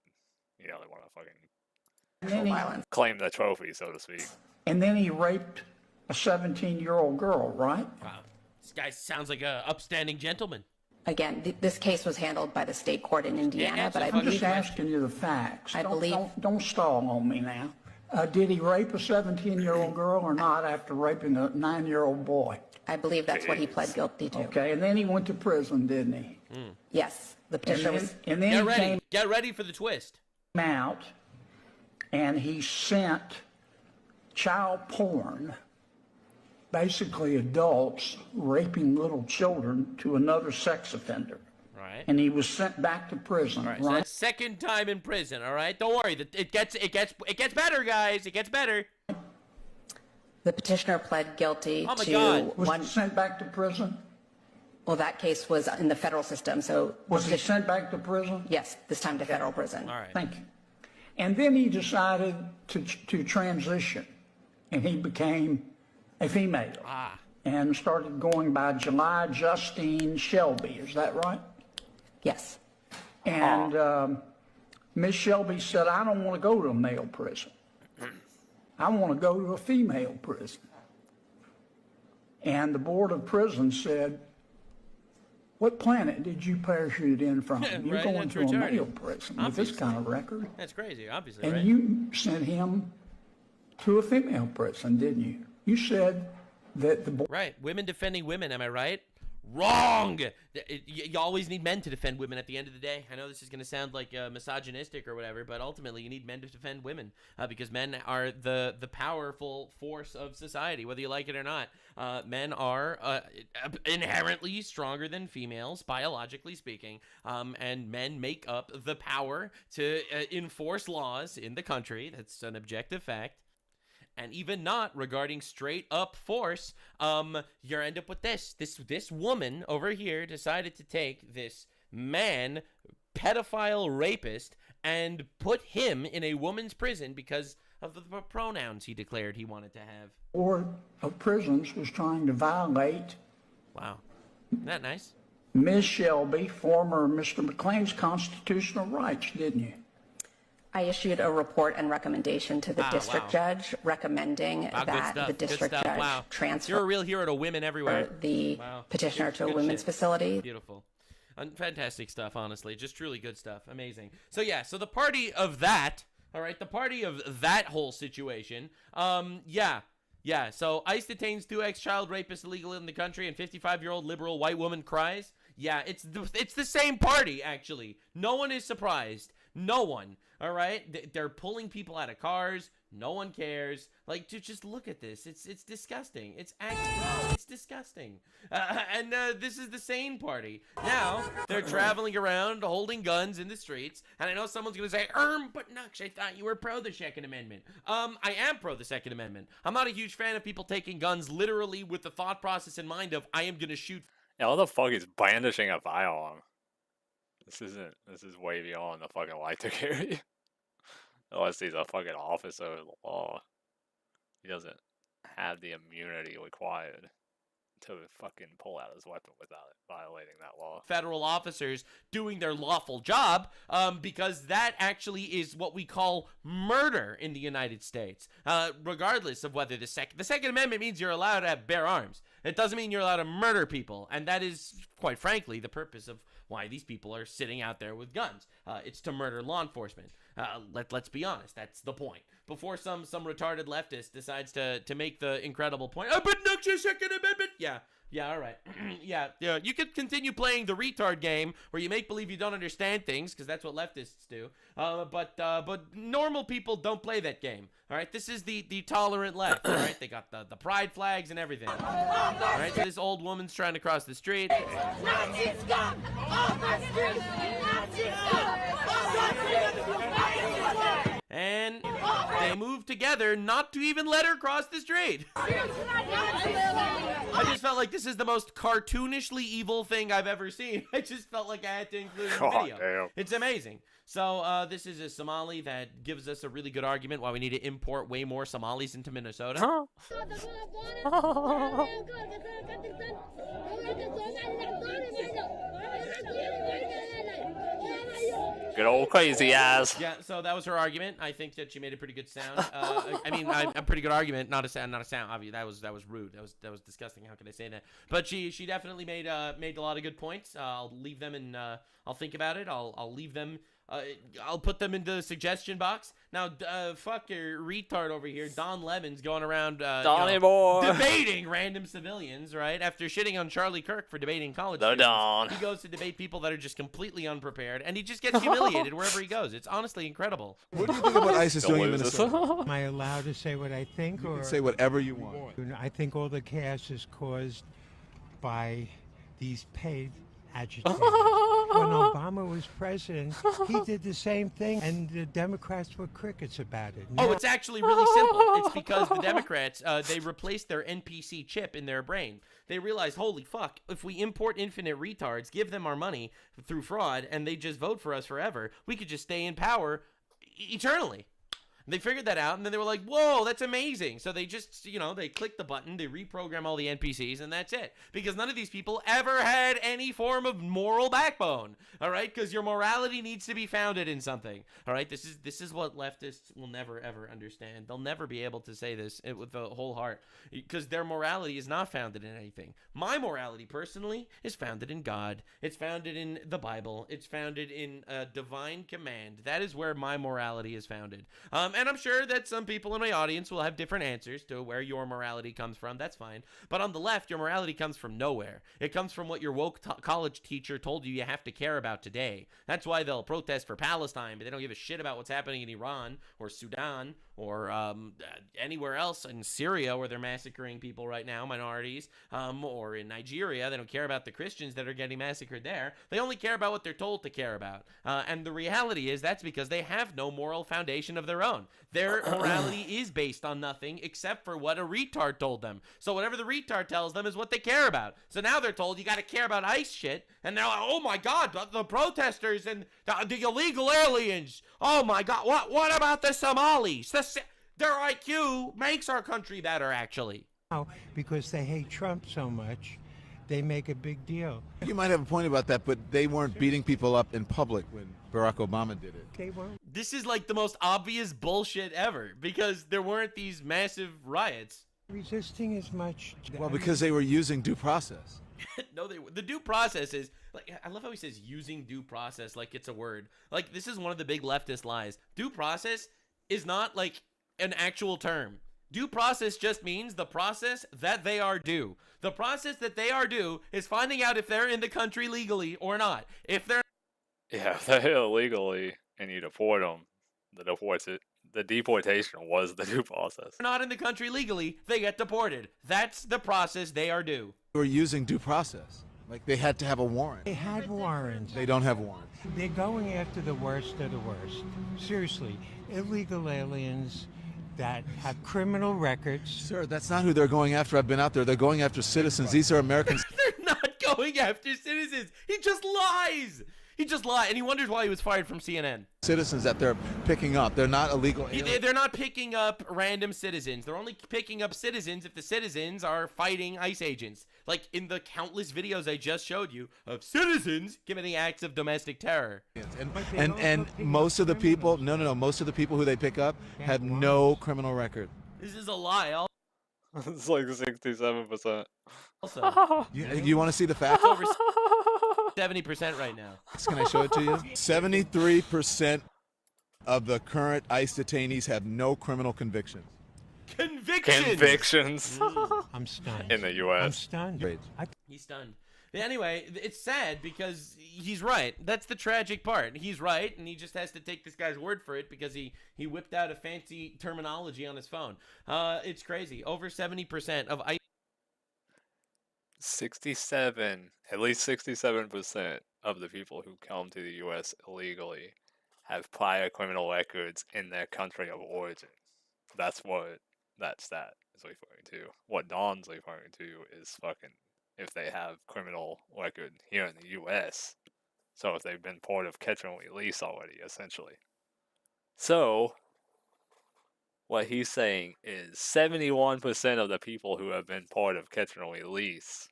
you know, they want to fucking violence. claim the trophy, so to speak. And then he raped a 17-year-old girl, right? Wow. This guy sounds like a upstanding gentleman. Again, this case was handled by the state court in Indiana, but I I'm just believe asking you the facts. I believe- Don't stall on me now. Did he rape a 17-year-old girl or not after raping a 9-year-old boy? I believe that's what he pled guilty to. Okay, and then he went to prison, didn't he? Yes, the petitioner was. And then Get he ready. came Get ready for the twist. out and he sent child porn, basically adults raping little children, to another sex offender. Right. And he was sent back to prison, All right. So that's second time in prison. All right. Don't worry. It gets better, guys. It gets better. The petitioner pled guilty Oh my to God. Was one. he sent back to prison? Well, that case was in the federal system, so. Was he sent back to prison? Yes, this time to federal prison. All right. Thank you. And then he decided to transition, and he became a female. And started going by July Justine Shelby. Is that right? Yes. And Miss Shelby said, I don't want to go to a male prison. I want to go to a female prison. And the Board of Prisons said, what planet did you parachute in from? You're Right, going that's to a retarded. male prison with this Obviously. kind of record. That's crazy, obviously, And right? you sent him to a female prison, didn't you? You said that the board. Right. Women defending women, am I right? Wrong! You always need men to defend women at the end of the day. I know this is going to sound like misogynistic or whatever, but ultimately you need men to defend women because men are the powerful force of society, whether you like it or not. Men are inherently stronger than females, biologically speaking, and men make up the power to enforce laws in the country. That's an objective fact. And even not regarding straight up force, you end up with this woman over here decided to take this man, pedophile rapist, and put him in a woman's prison because of the pronouns he declared he wanted to have. Board of Prisons was trying to violate. Wow. Isn't that nice? Ms. Shelby, former Mr. McLean's constitutional rights, didn't you? I issued a report and recommendation to the district wow. judge recommending Wow, good that stuff, the good district stuff. judge Wow. transfer You're a real hero to women everywhere. the Wow. petitioner to a Good women's shit. facility. Beautiful. Fantastic stuff, honestly. Just truly good stuff. Amazing. So yeah, so the party of that, all right, the party of that whole situation, yeah. So ICE detains 2 ex-child rapists illegal in the country and 55-year-old liberal white woman cries. Yeah, it's the same party, actually. No one is surprised. No one. All right? They're pulling people out of cars. No one cares. Like, just look at this. It's disgusting. It's disgusting. And this is the sane party. Now, they're traveling around holding guns in the streets. And I know someone's going to say, but Nux, I thought you were pro the Second Amendment. I am pro the Second Amendment. I'm not a huge fan of people taking guns literally with the thought process in mind of, I am going to shoot. Yeah, what the fuck is brandishing a firearm? This is way beyond the fucking right to carry. Unless he's a fucking officer of the law. He doesn't have the immunity required to fucking pull out his weapon without violating that law. Federal officers doing their lawful job, because that actually is what we call murder in the United States. Regardless of whether the Second Amendment means you're allowed to bear arms. It doesn't mean you're allowed to murder people, and that is, quite frankly, the purpose of why these people are sitting out there with guns. It's to murder law enforcement. Let's be honest, that's the point. Before some retarded leftist decides to make the incredible point, but not your Second Amendment. Yeah, all right. yeah, you could continue playing the retard game where you make believe you don't understand things, because that's what leftists do. But normal people don't play that game. All right, this is the tolerant left. All right, they got the pride flags and everything. All right, so this old woman's trying to cross the street. And they move together not to even let her cross the street. I just felt like this is the most cartoonishly evil thing I've ever seen. I just felt like I had to include it in the video. Damn. It's amazing. So this is a Somali that gives us a really good argument why we need to import way more Somalis into Minnesota. Good old crazy ass. Yeah, so that was her argument. I think that she made a pretty good sound. A pretty good argument, not a sound. Obviously, that was rude. That was disgusting. How could I say that? But she definitely made a lot of good points. I'll leave them in. I'll think about it. I'll leave them. I'll put them into the suggestion box. Now, fuck your retard over here. Don Lemon's going around debating random civilians, right? After shitting on Charlie Kirk for debating college students. He goes to debate people that are just completely unprepared, and he just gets humiliated wherever he goes. It's honestly incredible. What do you think about ISIS doing in Minnesota? Am I allowed to say what I think? You can say whatever you want. I think all the chaos is caused by these paid agitators. When Obama was president, he did the same thing, and the Democrats were crickets about it. Oh, it's actually really simple. It's because the Democrats, they replaced their NPC chip in their brain. They realized, holy fuck, if we import infinite retards, give them our money through fraud, and they just vote for us forever, we could just stay in power eternally. They figured that out, and then they were like, whoa, that's amazing. So they just, they click the button, they reprogram all the NPCs, and that's it. Because none of these people ever had any form of moral backbone, all right? Because your morality needs to be founded in something, all right? This is what leftists will never, ever understand. They'll never be able to say this with the whole heart, because their morality is not founded in anything. My morality, personally, is founded in God. It's founded in the Bible. It's founded in a divine command. That is where my morality is founded. And I'm sure that some people in my audience will have different answers to where your morality comes from. That's fine. But on the left, your morality comes from nowhere. It comes from what your woke college teacher told you have to care about today. That's why they'll protest for Palestine, but they don't give a shit about what's happening in Iran or Sudan or anywhere else in Syria where they're massacring people right now, minorities, or in Nigeria. They don't care about the Christians that are getting massacred there. They only care about what they're told to care about. And the reality is that's because they have no moral foundation of their own. Their morality is based on nothing except for what a retard told them. So whatever the retard tells them is what they care about. So now they're told you got to care about ICE shit, and they're like, oh my God, the protesters and the illegal aliens. Oh my God, what about the Somalis? Their IQ makes our country better, actually. Because they hate Trump so much, they make a big deal. You might have a point about that, but they weren't beating people up in public when Barack Obama did it. They weren't. This is like the most obvious bullshit ever, because there weren't these massive riots. Resisting as much. Well, because they were using due process. No, the due process is, like, I love how he says using due process like it's a word. Like, this is one of the big leftist lies. Due process is not like an actual term. Due process just means the process that they are due. The process that they are due is finding out if they're in the country legally or not. If they're if they're illegally and you deport them, the deportation was the due process. not in the country legally, they get deported. That's the process they are due. They were using due process. Like, they had to have a warrant. They had warrants. They don't have warrants. They're going after the worst of the worst. Seriously, illegal aliens that have criminal records. Sir, that's not who they're going after. I've been out there. They're going after citizens. These are Americans. They're not going after citizens. He just lies. He just lied, and he wonders why he was fired from CNN. Citizens that they're picking up, they're not illegal aliens. They're not picking up random citizens. They're only picking up citizens if the citizens are fighting ICE agents. Like in the countless videos I just showed you of citizens committing acts of domestic terror. And most of the people, most of the people who they pick up have no criminal record. This is a lie. It's like 67%. Also, you want to see the facts? Over 70% right now. Can I show it to you? 73% of the current ICE detainees have no criminal convictions. Convictions. I'm stunned. In the U.S. I'm stunned. He's stunned. Anyway, it's sad because he's right. That's the tragic part. He's right, and he just has to take this guy's word for it because he whipped out a fancy terminology on his phone. It's crazy. Over 70% of ICE. 67, at least 67% of the people who come to the U.S. illegally have prior criminal records in their country of origin. That's what that stat is referring to. What Don's referring to is fucking if they have criminal record here in the U.S. So if they've been part of catch and release already, essentially. So what he's saying is 71% of the people who have been part of catch and release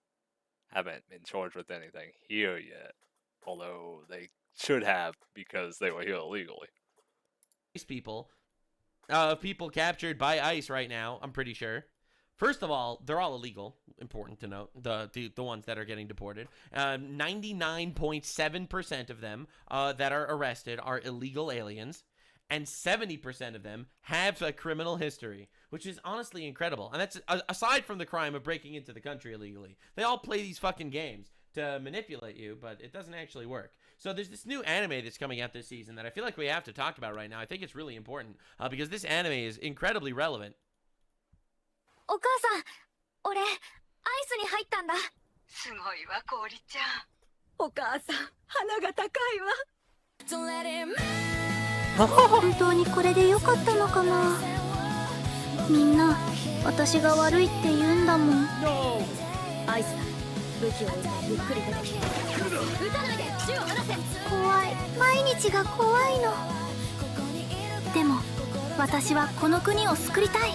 haven't been charged with anything here yet, although they should have because they were here illegally. People captured by ICE right now, I'm pretty sure. First of all, they're all illegal. Important to note, the ones that are getting deported. 99.7% of them that are arrested are illegal aliens, and 70% of them have a criminal history, which is honestly incredible. And that's aside from the crime of breaking into the country illegally. They all play these fucking games to manipulate you, but it doesn't actually work. So there's this new anime that's coming out this season that I feel like we have to talk about right now. I think it's really important because this anime is incredibly relevant. お母さん、俺、アイスに入ったんだ。すごいわ、氷ちゃん。お母さん、鼻が高いわ。本当にこれでよかったのかな。みんな、私が悪いって言うんだもん。アイスだ。武器を置いてゆっくり出てきて。撃たないで、銃を離せ。怖い。毎日が怖いの。でも、私はこの国を救いたい。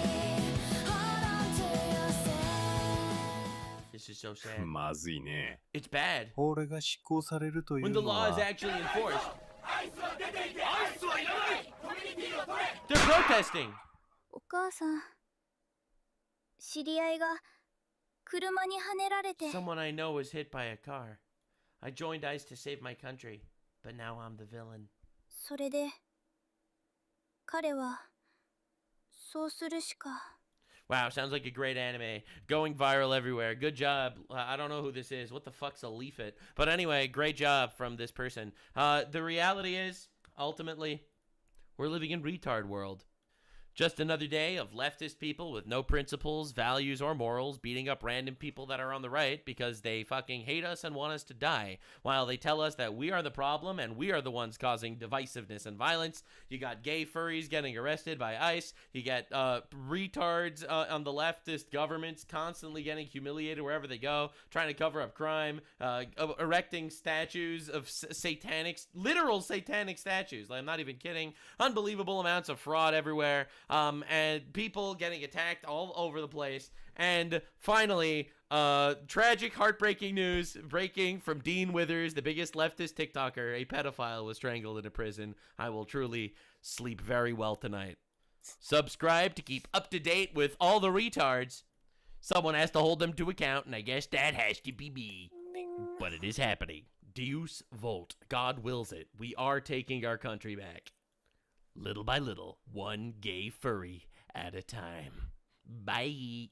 This is so sad. まずいね。 It's bad. 法令が施行されるという When the の law は is actually enforced. They're protesting. お母さん、知り合いが車にはねられて。 Someone I know was hit by a car. I joined ICE to save my country, but now I'm the villain. それで、彼はそうするしか。 Wow, sounds like a great anime. Going viral everywhere. Good job. I don't know who this is. What the fuck's a leaflet? But anyway, great job from this person. The reality is, ultimately, we're living in retard world. Just another day of leftist people with no principles, values, or morals beating up random people that are on the right because they fucking hate us and want us to die, while they tell us that we are the problem and we are the ones causing divisiveness and violence. You got gay furries getting arrested by ICE. You get retards on the leftist governments constantly getting humiliated wherever they go, trying to cover up crime, erecting statues of literal satanic statues. Like, I'm not even kidding. Unbelievable amounts of fraud everywhere. And people getting attacked all over the place. And finally, tragic, heartbreaking news breaking from Dean Withers, the biggest leftist TikToker. A pedophile was strangled in a prison. I will truly sleep very well tonight. Subscribe to keep up to date with all the retards. Someone has to hold them to account, and I guess that has to be me. But it is happening. Deus Volt. God wills it. We are taking our country back. Little by little, one gay furry at a time. Bye.